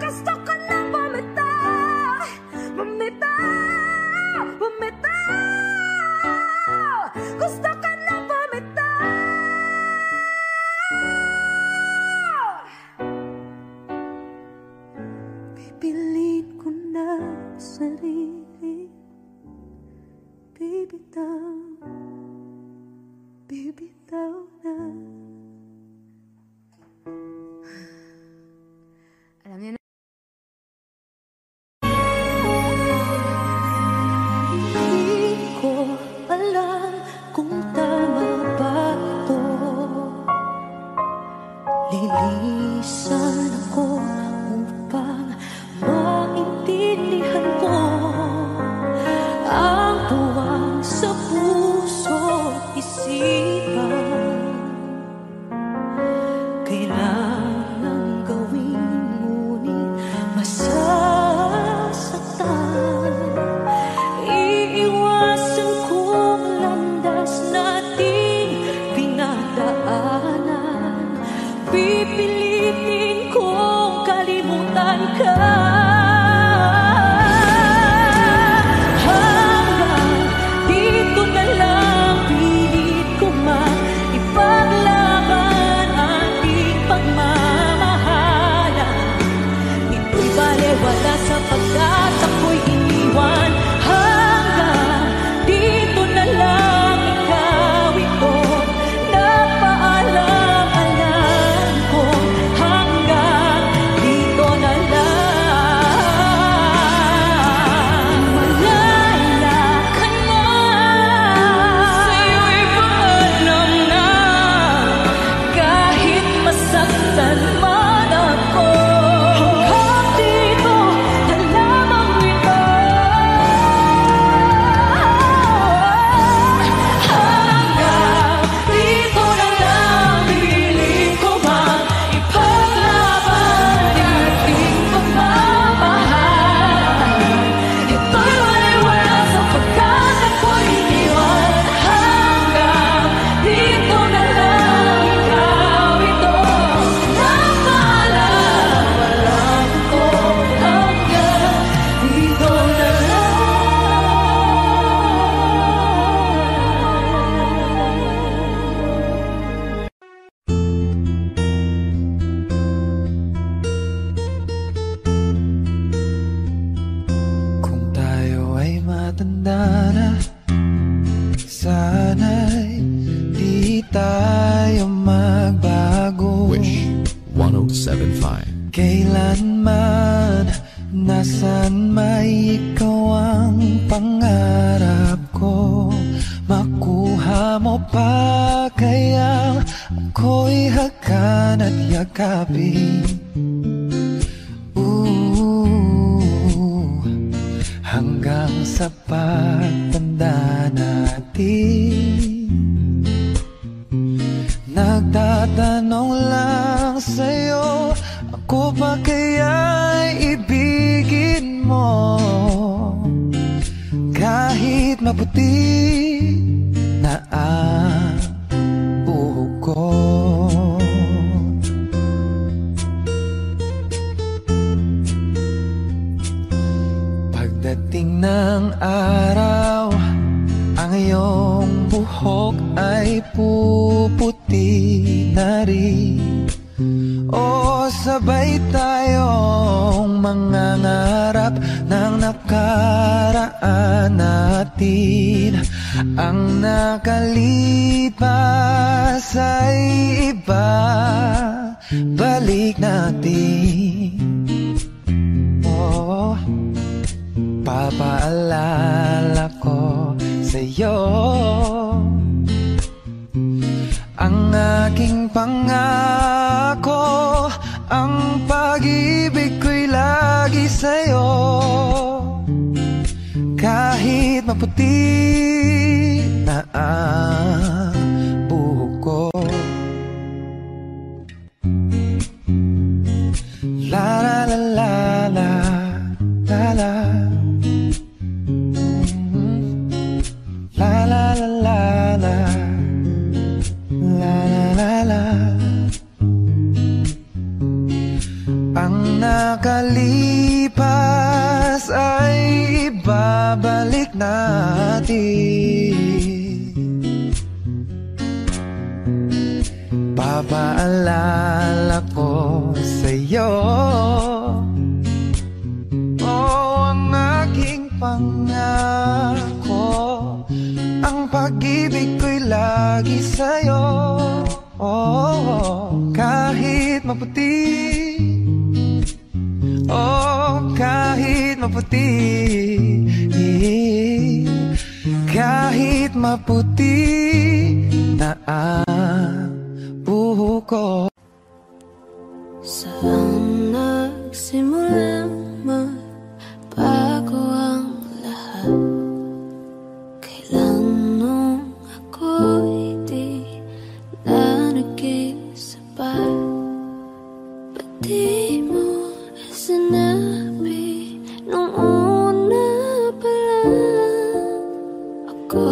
Gusto ko nang bumitaw. Bumitaw, bumitaw. Gusto ko nang bumitaw. Pipiliin ko na sarili, bibitaw, bibitaw na. Alam niyo na. Hindi ko alam kung tama ba ito. Lilisan ako upang maintindihan ko ang tuwang sa puso, isipan. Kailangang gawin, ngunit masasaktan. pipilitin kong kalimutan ka. Hanggang dito na lang, pilit ko man ipaglaban ating pagmamahalan. Ito'y balewala sapagkat ako'y iniwan. Hanggang dito na lang, ikaw ito napaalam-alam ko. Hanggang dito na lang, malaya ka na. Sa'yo'y paalam na, kahit masaktan man ako. Hanggang dito na lamang ito. Hanggang dito na lang, pilit ko man ipaglaban ating pagmamahal. Ito'y wala sapagkat ako'y iniwan. Hanggang dito na lang, ikaw ito napaalam-alam ko. Hanggang dito na lang. Kung tayo ay matanda na, sana'y di tayo magbago. Wish 107.5. Kailanman, nasan may ikaw ang pangarap ko. Makuha mo pa kaya ako'y hakan at yakapin. Hanggang sa pagtanda natin, nagtatanong lang sa'yo, ako ba kaya'y ibigin mo? Kahit maputi na ang buhok ko. Pagdating ng araw, ang iyong buhok ay puputi na rin. O sabay tayong mangangarap ng nakaraan natin. Ang nakalipas ay iba, balik natin. Oh, papaalala ko sa'yo ang aking pangako, ang pag-ibig ko'y lagi sa'yo. Kahit maputi na ang buhok ko. La la la la la la la. La la la la la. La la la la. Ang nakalipas ay ibabalik natin. Papaalala ko sa'yo, oh, ang aking pangako, ang pag-ibig ko'y lagi sa'yo. Oh, kahit maputi, oh, kahit maputi, kahit maputi na ang buhok ko. Saan nagsimulang magbago ang lahat? Kailan nung ako'y di na nag-isapat? Ba't di mo sinabi nung una pa lang? Ako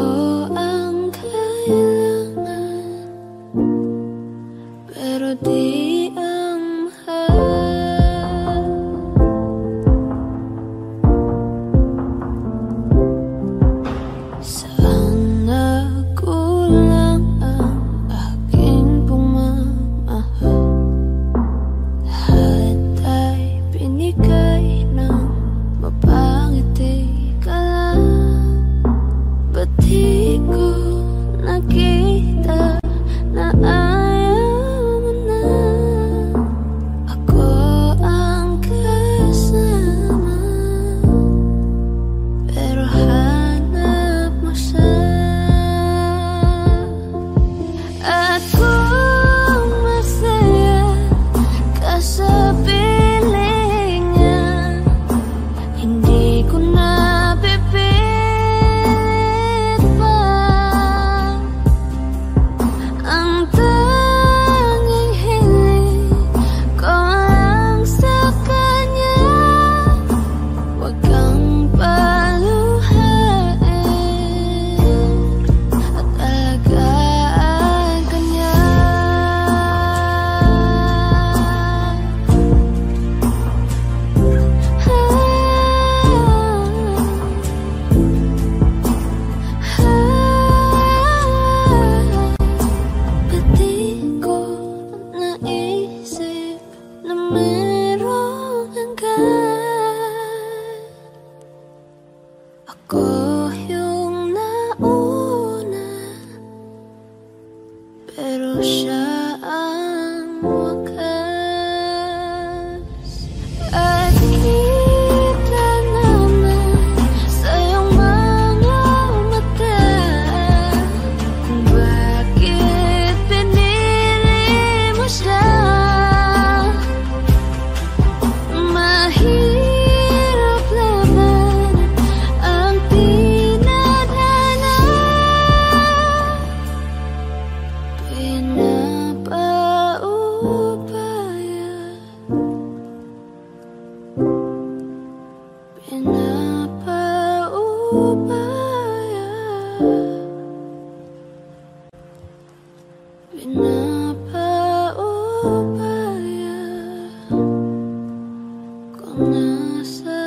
ang kailangan pero di ang mahal. Saan nagkulang ang aking pagmamahal? Lahat ay binigay ng mapangiti ka lang. Ba't di ko nakita na ayaw mo na? Ako ang kasama, pero hanap mo siya. At kung masaya ka sa piling niya, hindi ko na pipilit pa. Ang tanging hiling ko lang sa kanya, huwag kang paluhain at alagaan ka niya. Ba't di ko naisip na merong hanggan? Ako yung nauna, pero siya ang wakas. At kita naman sa iyong mga mata kung bakit pinili mo siya. Mahirap labanan ang tinadhana, pinapaubaya, pinapaubaya, pinapaubaya kung nasa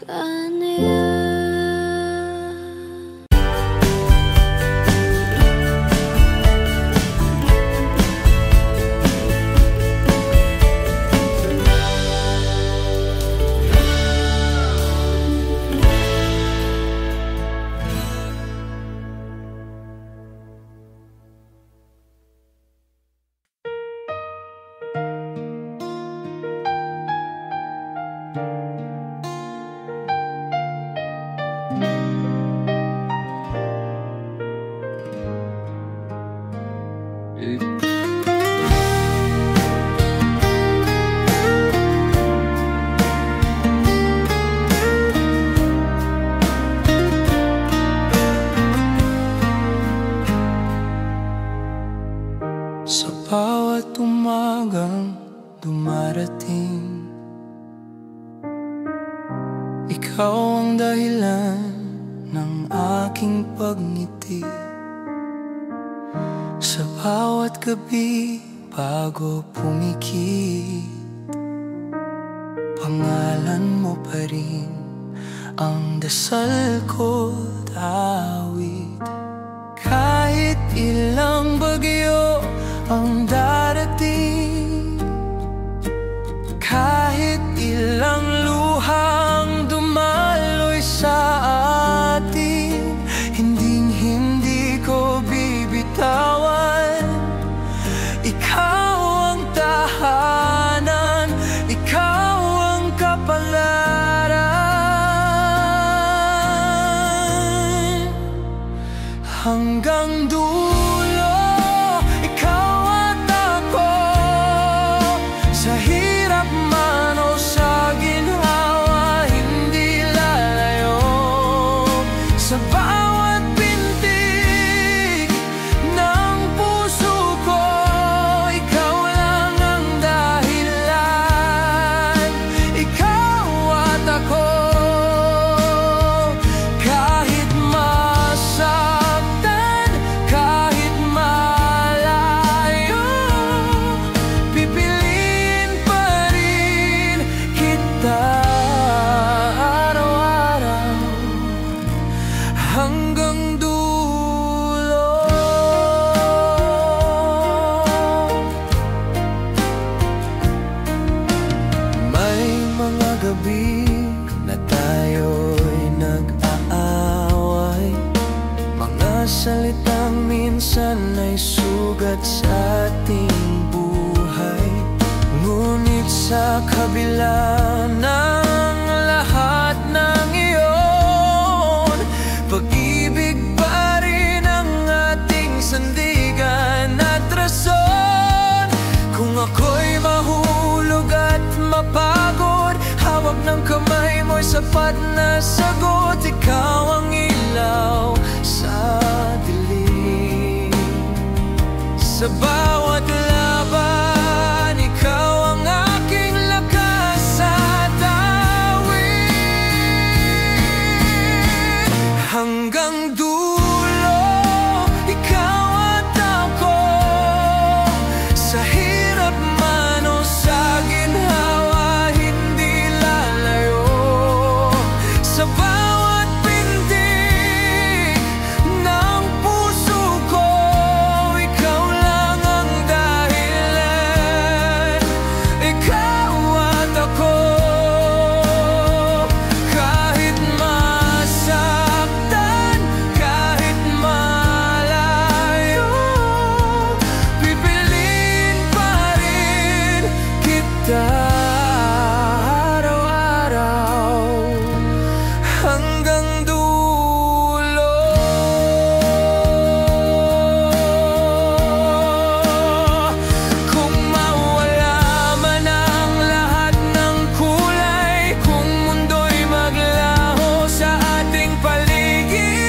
kanya. Sa bawat umagang dumarating, ikaw ang dahilan ng aking pagngiti. Sa bawat gabi bago pumikit, pangalan mo pa rin ang dasal ko't awit. Kahit ilang bagyo ang darating, kahit ilang luhang dumaloy sa atin, hindi ko bibitawan. Ikaw ang tahanan, ikaw ang kapalaran. Hanggang dulo sugat sa ating buhay. Ngunit sa kabila ng lahat ng iyon, pag-ibig pa rin ang ating sandigan at rason. Kung ako'y mahulog at mapagod, hawak ng kamay mo'y sapat na sagot. Ikaw ang ilaw sa dilim. Sa bawat laban, ikaw ang aking lakas at awit. Hanggang dulo, ikaw at ako. Sa hirap man o sa ginhawa, hindi lalayo. Sa bawat pintig ng puso ko, ikaw lang ang dahilan. Ikaw at ako. Kahit masaktan, kahit malayo, pipiliin pa rin kita araw-araw hanggang dulo. Kung mawala man ang lahat ng kulay, kung mundo'y maglaho sa ating paligid,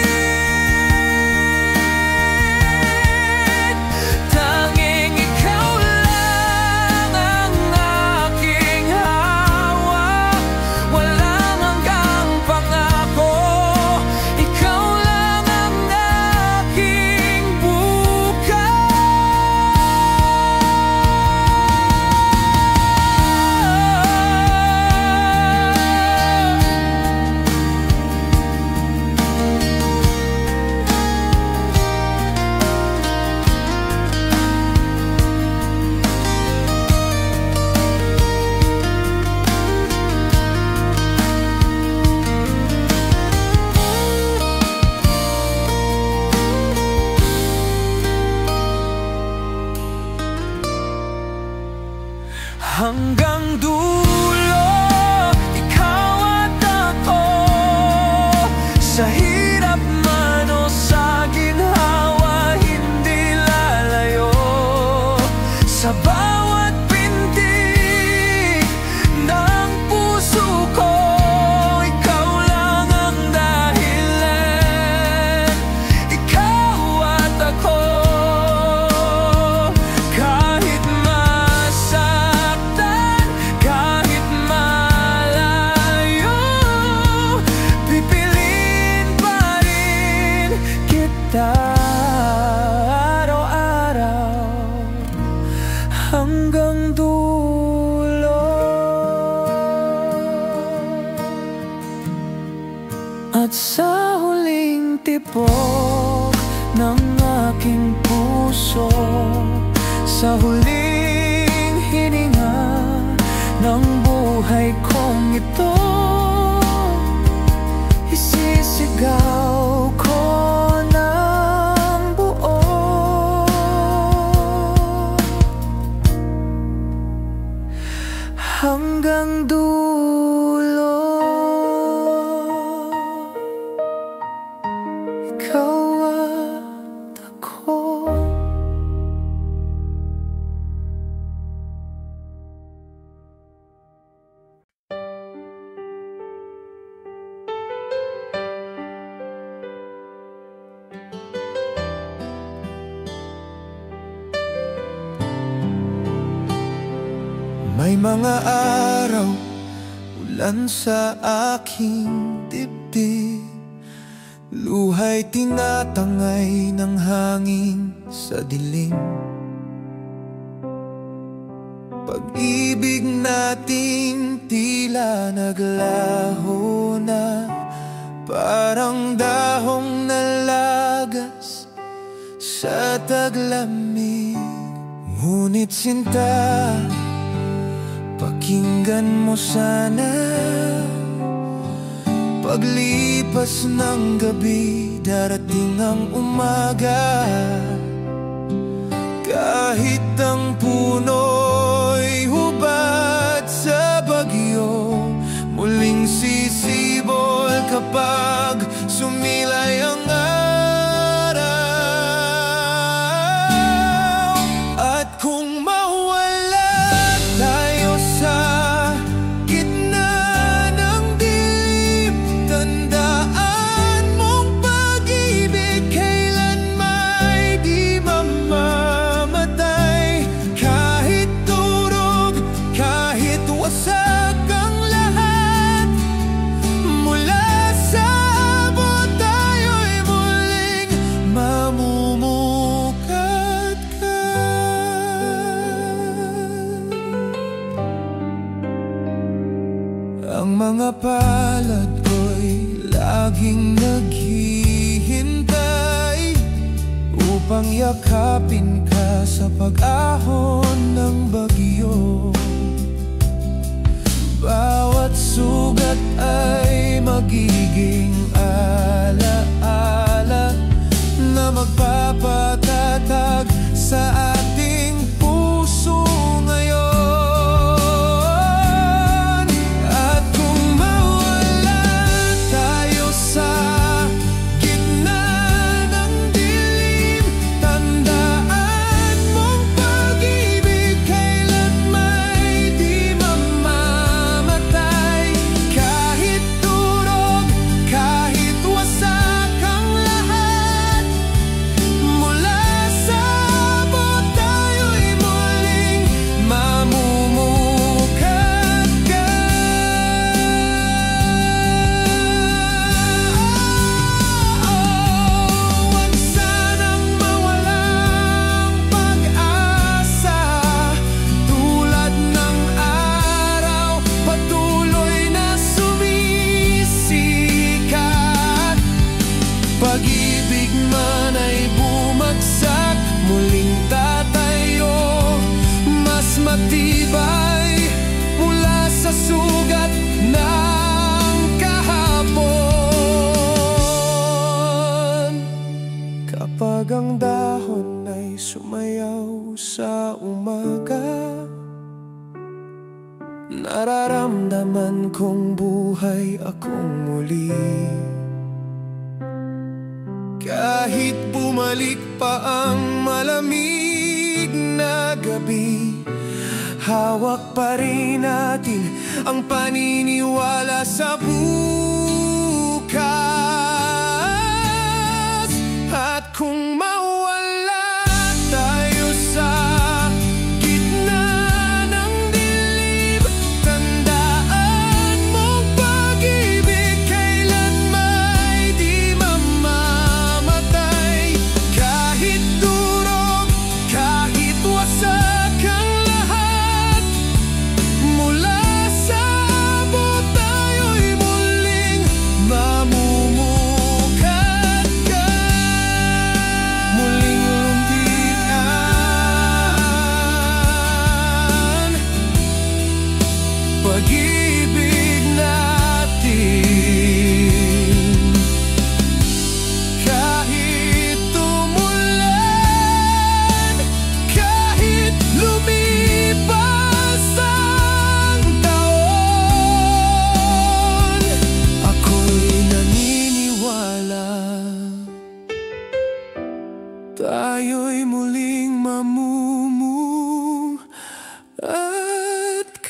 tanging ikaw lang ang aking hawak. Walang hanggang pangako, ikaw lang ang aking bukas. Hanggang dulo, ikaw at ako. Sa hirap man o sa ginhawa, hindi lalayo. Sa bawat pintig ng puso ko, ikaw lang ang dahilan. Ikaw at ako. Kahit masaktan, kahit malayo, pipiliin pa rin kita araw-araw hanggang dulo. At sa huling tibok ng aking puso, sa huling hininga ng buhay kong ito, isisigaw ko ng buo. Hanggang dulo, ikaw at ako. May mga araw, ulan sa aking dibdib, luha'y tinatangay ng hangin sa dilim. Pag-ibig nating tila naglaho na, parang dahong nalagas sa taglamig. Ngunit sinta, pakinggan mo sana. Paglipas ng gabi, darating ang umaga. Ang mga palad ko'y laging naghihintay upang yakapin ka sa pag-ahon ng bagyo. Bawat sugat ay magiging alaala na magpapatatag sa ating puso ngayon. At kung mawala tayo sa gitna ng dilim, tandaan mong pag-ibig kailan may di mamamatay. Kahit durog, kahit wasak ang lahat, mula sa abot tayo'y muling mamumukat ka. Huwag sanang mawalang pag-asa. Tulad ng araw, patuloy na sumisikat. Pag-ibig man ay bumagsak, muling tatayo, mas matibay mula sa sugat ng kahapon. Kapag ang dahon ay sumayaw sa umaga, nararamdaman kong buhay akong muli. Kahit bumalik pa ang malamig na gabi, hawak pa rin natin ang paniniwala sa bukas. At kung mawala tayo sa gitna ng dilim, tandaan mong pag-ibig kailan may di mamamatay. Kahit durog, kahit wasak ang lahat, mula sa abot tayo'y muling mamumukat ka. Muling lumpitan pag-ibig natin. Kahit tumulan, kahit lumipas ang taon, ako'y naniniwala tayo'y muling mamumukat ka.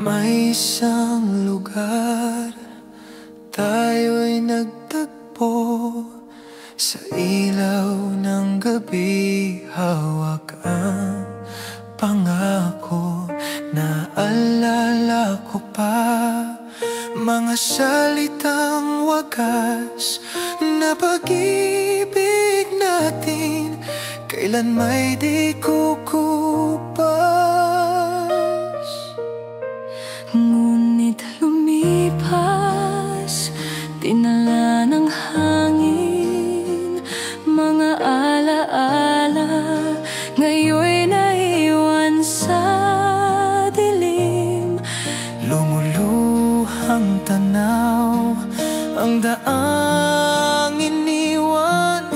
May isang lugar tayo'y nagtagpo, sa ilaw ng gabi hawak ang pangako. Naalala ko pa mga salitang wagas na pag-ibig natin kailan may di kukupas. Ngunit lumipas, dinala ng hangin, mga alaala ngayon'y naiwan sa dilim. Lumuluhang tanaw ang daang iniwan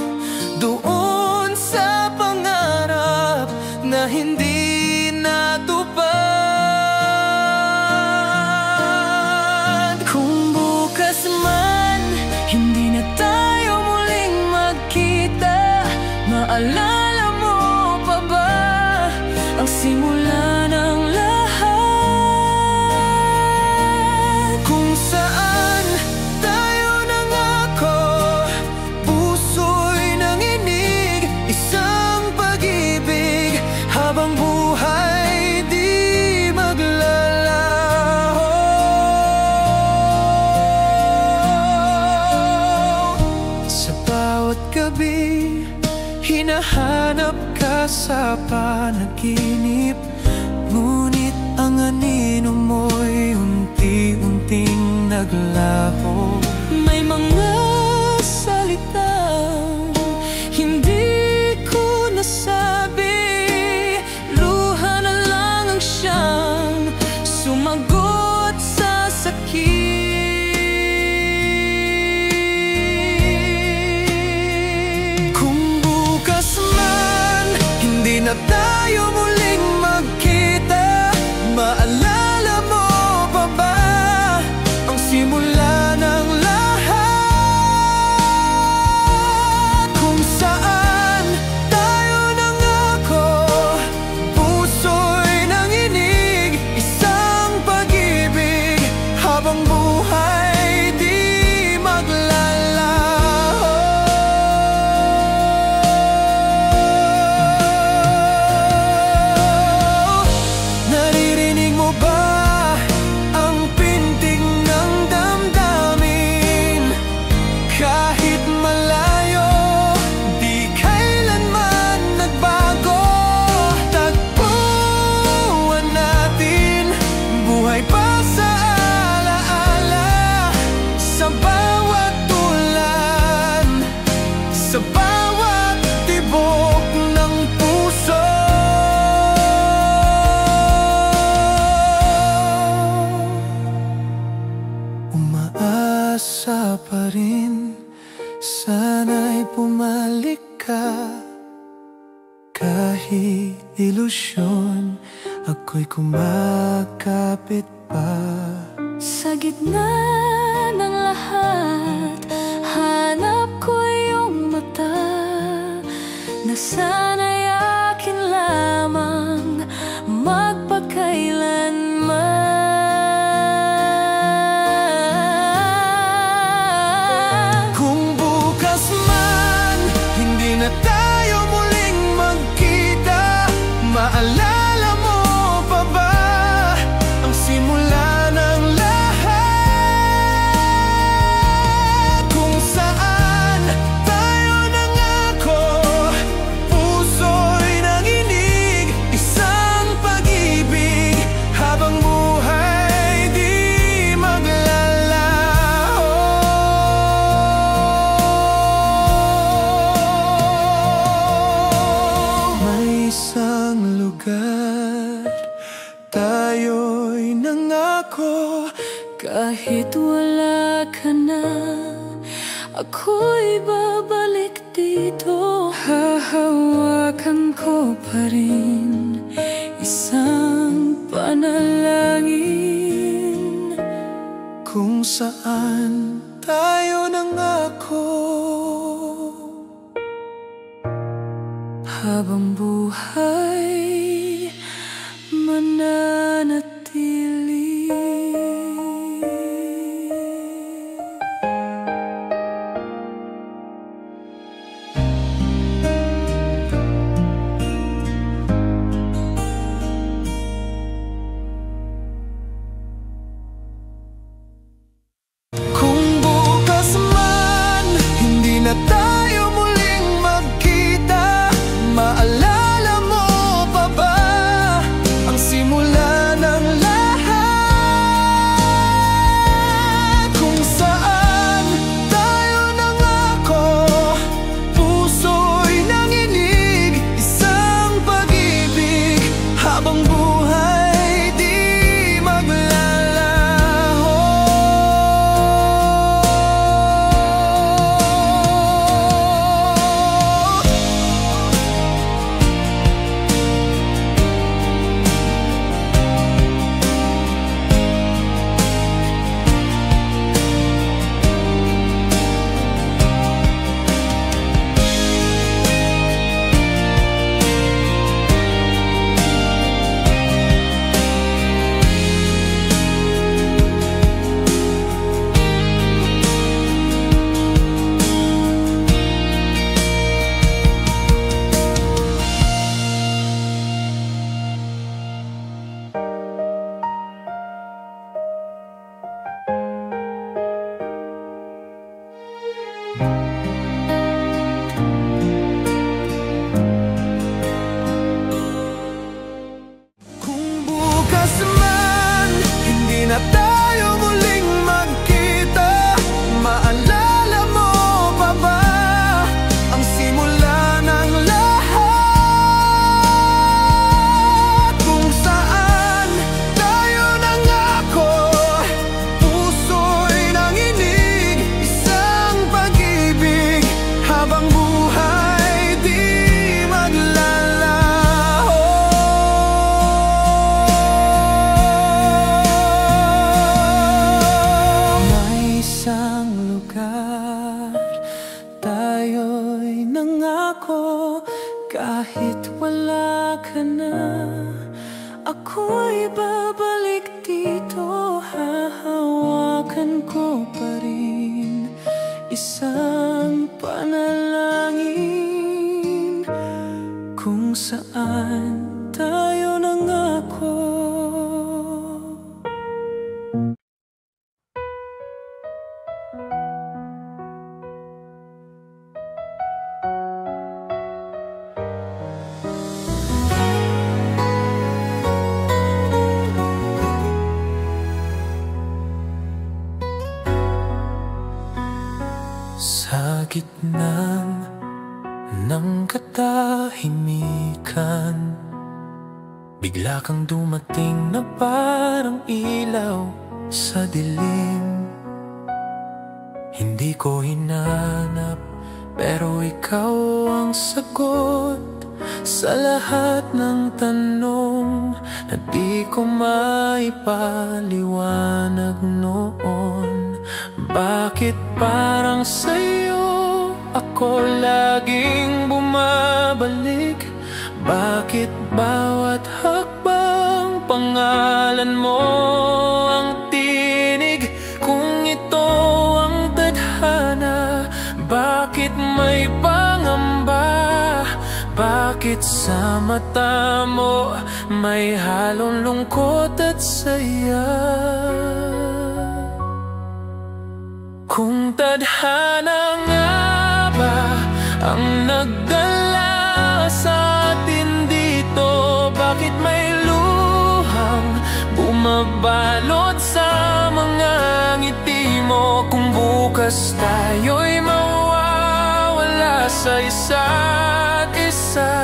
doon sa pangarap na hindi natupad. Kung bukas man hindi na tayo muling magkita, maalala mo pa ba ang simula ng bawat gabi, hinahanap ka sa panaginip. Ngunit ang anino mo'y unti-unting naglaho. May mga salitang hindi ko nasabi, luha na lang ang siyang sumagot sa sakit. Kung bukas man hindi na tayo muling magkita, maalala mo pa ba ang simula ng lahat? Kung saan tayo nangako, puso'y nanginig, isang pag-ibig habang buhay di maglalaho. Naririnig mo ba ang pintig ng damdamin? Kahit malayo, di kailanman nagbago. Tagpuan natin, buhay pa sa alaala, sa bawat ulan, sa bawat tibok ng puso. Umaasa pa rin, sana'y bumalik ka. Kahit ilusyon, ako'y kumakapit pa. Sa gitna ng lahat, hanap ko yung mata na sana'y akin lamang magpakailanman. Kung bukas man hindi na tayo muling magkita, maalala mo pa ba ang simula ng lahat? Kung saan tayo nangako, puso'y nanginig, isang pag-ibig habang buhay di maglalaho. May isang lugar tayo'y nangako, Kahit wala ka na, ako'y babalik dito. Hahawakan ko pa rin isang panalangin. kung saan tayo nangako. Habang buhay mananatili. Kung bukas man hindi na tayo muling magkita, maalala mo pa ba ang simula nangako kahit wala ka na, ako'y babalik dito. Hahawakan ko pa rin isang panalangin kung saan tayo nangako. Sa gitna ng katahimikan, bigla kang dumating na parang ilaw sa dilim. Hindi ko hinanap, pero ikaw ang sagot sa lahat ng tanong na di ko maipaliwanag noon. Bakit parang sa'yo ako laging bumabalik? Bakit bawat hakbang pangalan mo ang tinig? Kung ito ang tadhana, bakit may pangamba? Bakit sa mata mo may halong lungkot at saya? Kung tadhana nga ba ang nagdala sa atin dito, bakit may luhang bumabalot sa mga ngiti mo? Kung bukas tayo'y mawawala sa isa't isa,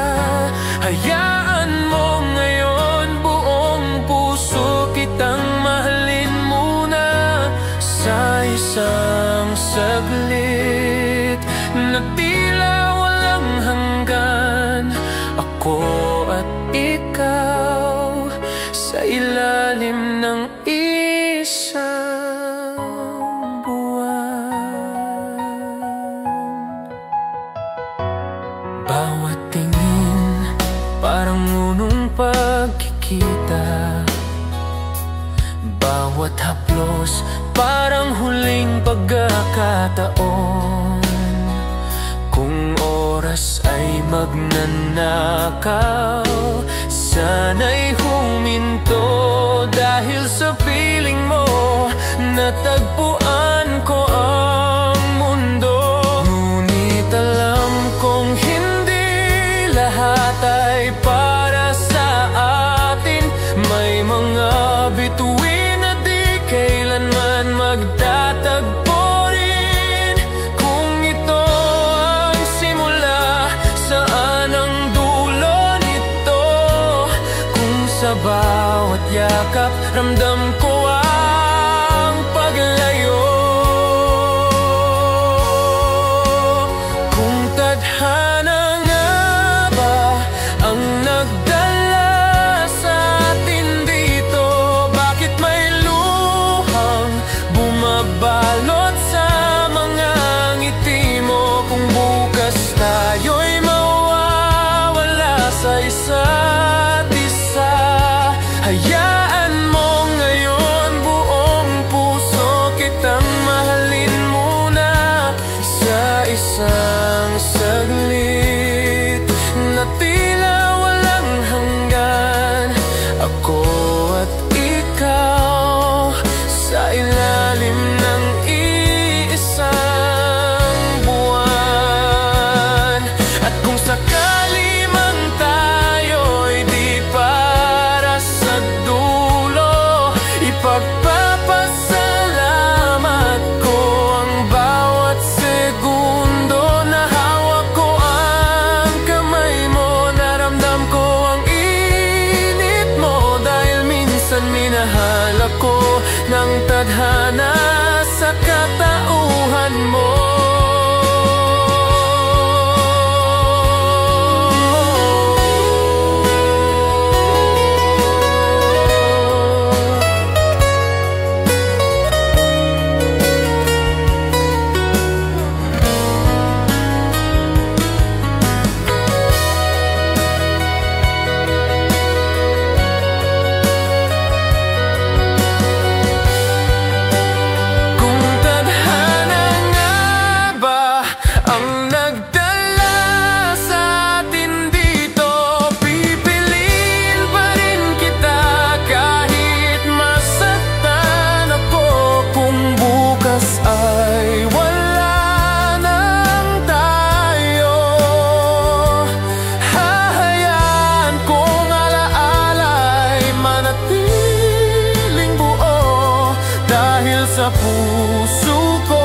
hayaan mo ngayon, buong puso kitang mahalin muna. Sa isang saglit na tila walang hanggan, ako at ikaw sa ilalim ng isang buwan. Bawat tingin parang unong pagkikita, bawat haplos parang huling pagkakataon. Kung oras ay magnanakaw, sana'y huminto dahil sa piling mo natagpuan ko ang mundo. Ngunit alam kong hindi lahat ay para sa atin. May mga bituin na di kailanman magtatagpo rin. Kung ito ang simula, saan ang dulo nito? Kung sa bawat yakap ramdam ko ang paglayo. Kung tadhana nga ba ang nagdala sa atin dito, bakit may luhang bumabalot sa mga ngiti mo? Kung bukas tayo'y mawawala sa isa't isa, hayaan mo ngayon, buong puso kitang mahalin muna. Sa isang saglit na tila walang hanggan, ako at ikaw sa ilalim ng iisang buwan. sa puso ko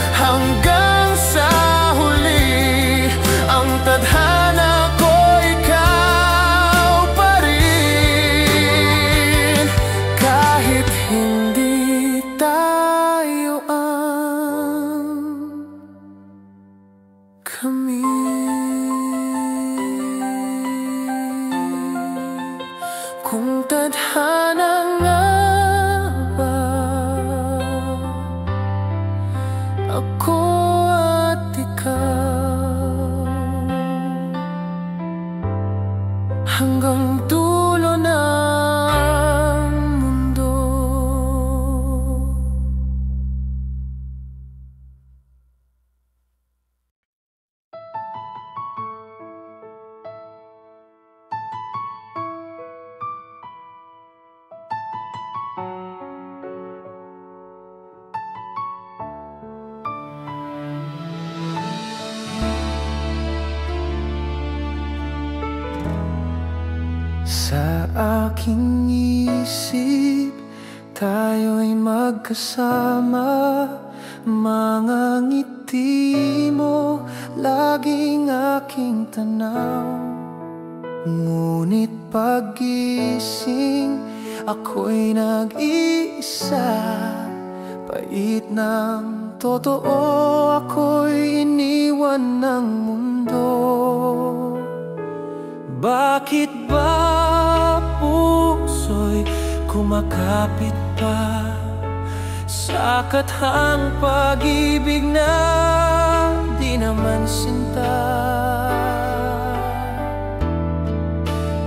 hanggang sa huli. Ang tadhana ko ikaw pa rin, kahit hindi tayo ang kami. Kung tadhana nga ba ako at ikaw, hanggang dulo ng mundo. Sa aking isip, tayo'y magkasama. Mga ngiti mo, laging aking tanaw. Ngunit pag-gising, ako'y nag-iisa. Pait ng totoo, ako'y iniwan ng mundo. Bakit ba puso'y kumakapit pa sa kathang pag-ibig na di naman sinta?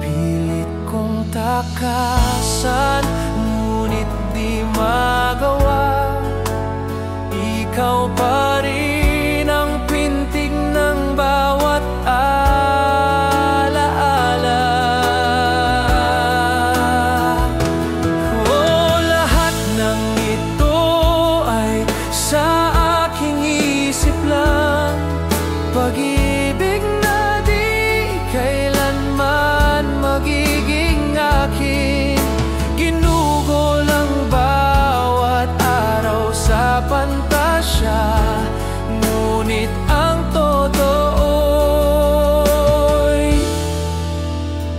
Pilit kong takasan, ngunit di magawa. Ikaw pa rin ang pintig ng bawat pag-ibig na di kailanman magiging akin. Ginugol ang bawat araw sa pantasya, ngunit ang totoo'y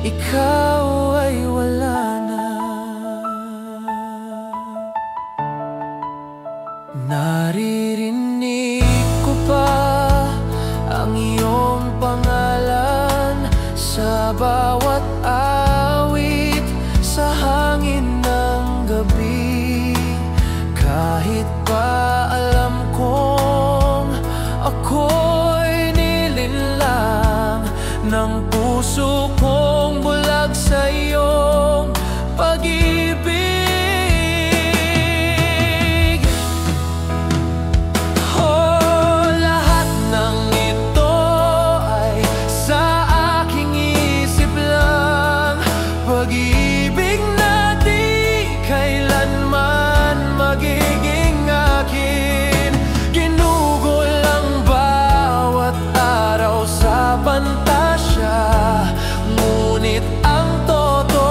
ikaw ay wala na. Naririnig ko pa ang iyong pangalan sa bawat awit sa hangin ng gabi. Kahit pa alam kong ako'y nilinlang ng puso kong bulag sa iyong pag-ibig. Pag-ibig na di kailanman magiging akin. Ginugol ang bawat araw sa pantasya, ngunit ang totoo'y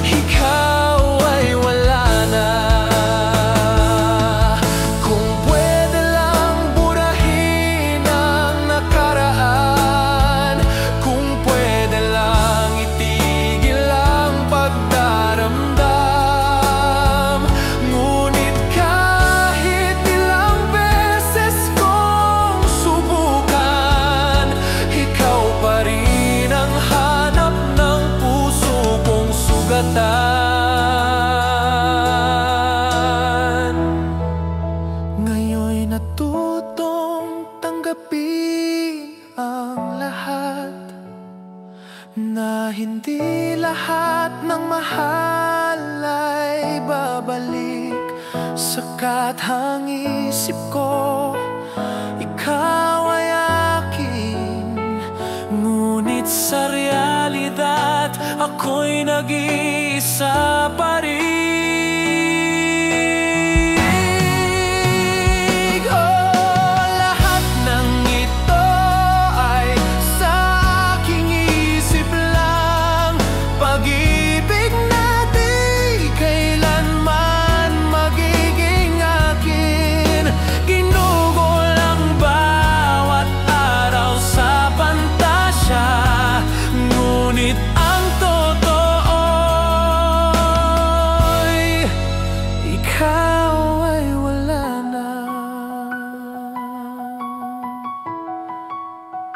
ikaw ay wala na. Kung pwede lang burahin ang nakaraan, kung pwede lang itigil ang pagdaramdam. Ngunit kahit ilang beses kong subukan, ikaw pa rin ang hanap ng puso kong sugatan. Ngayon'y natutong tanggapin ang lahat, na hindi lahat ng mahal ay babalik. Sa kathang isip ko, ikaw ay akin. Ngunit sa realidad, ako'y nag-iisa pa rin. Pag-ibig natin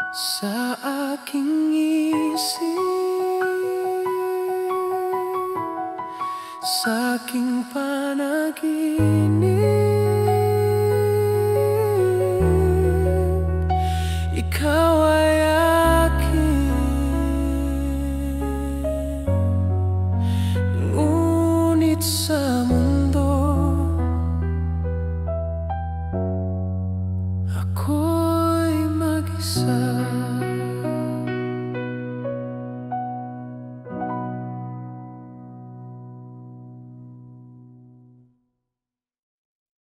sa aking isip, sa aking panaginip. Ikaw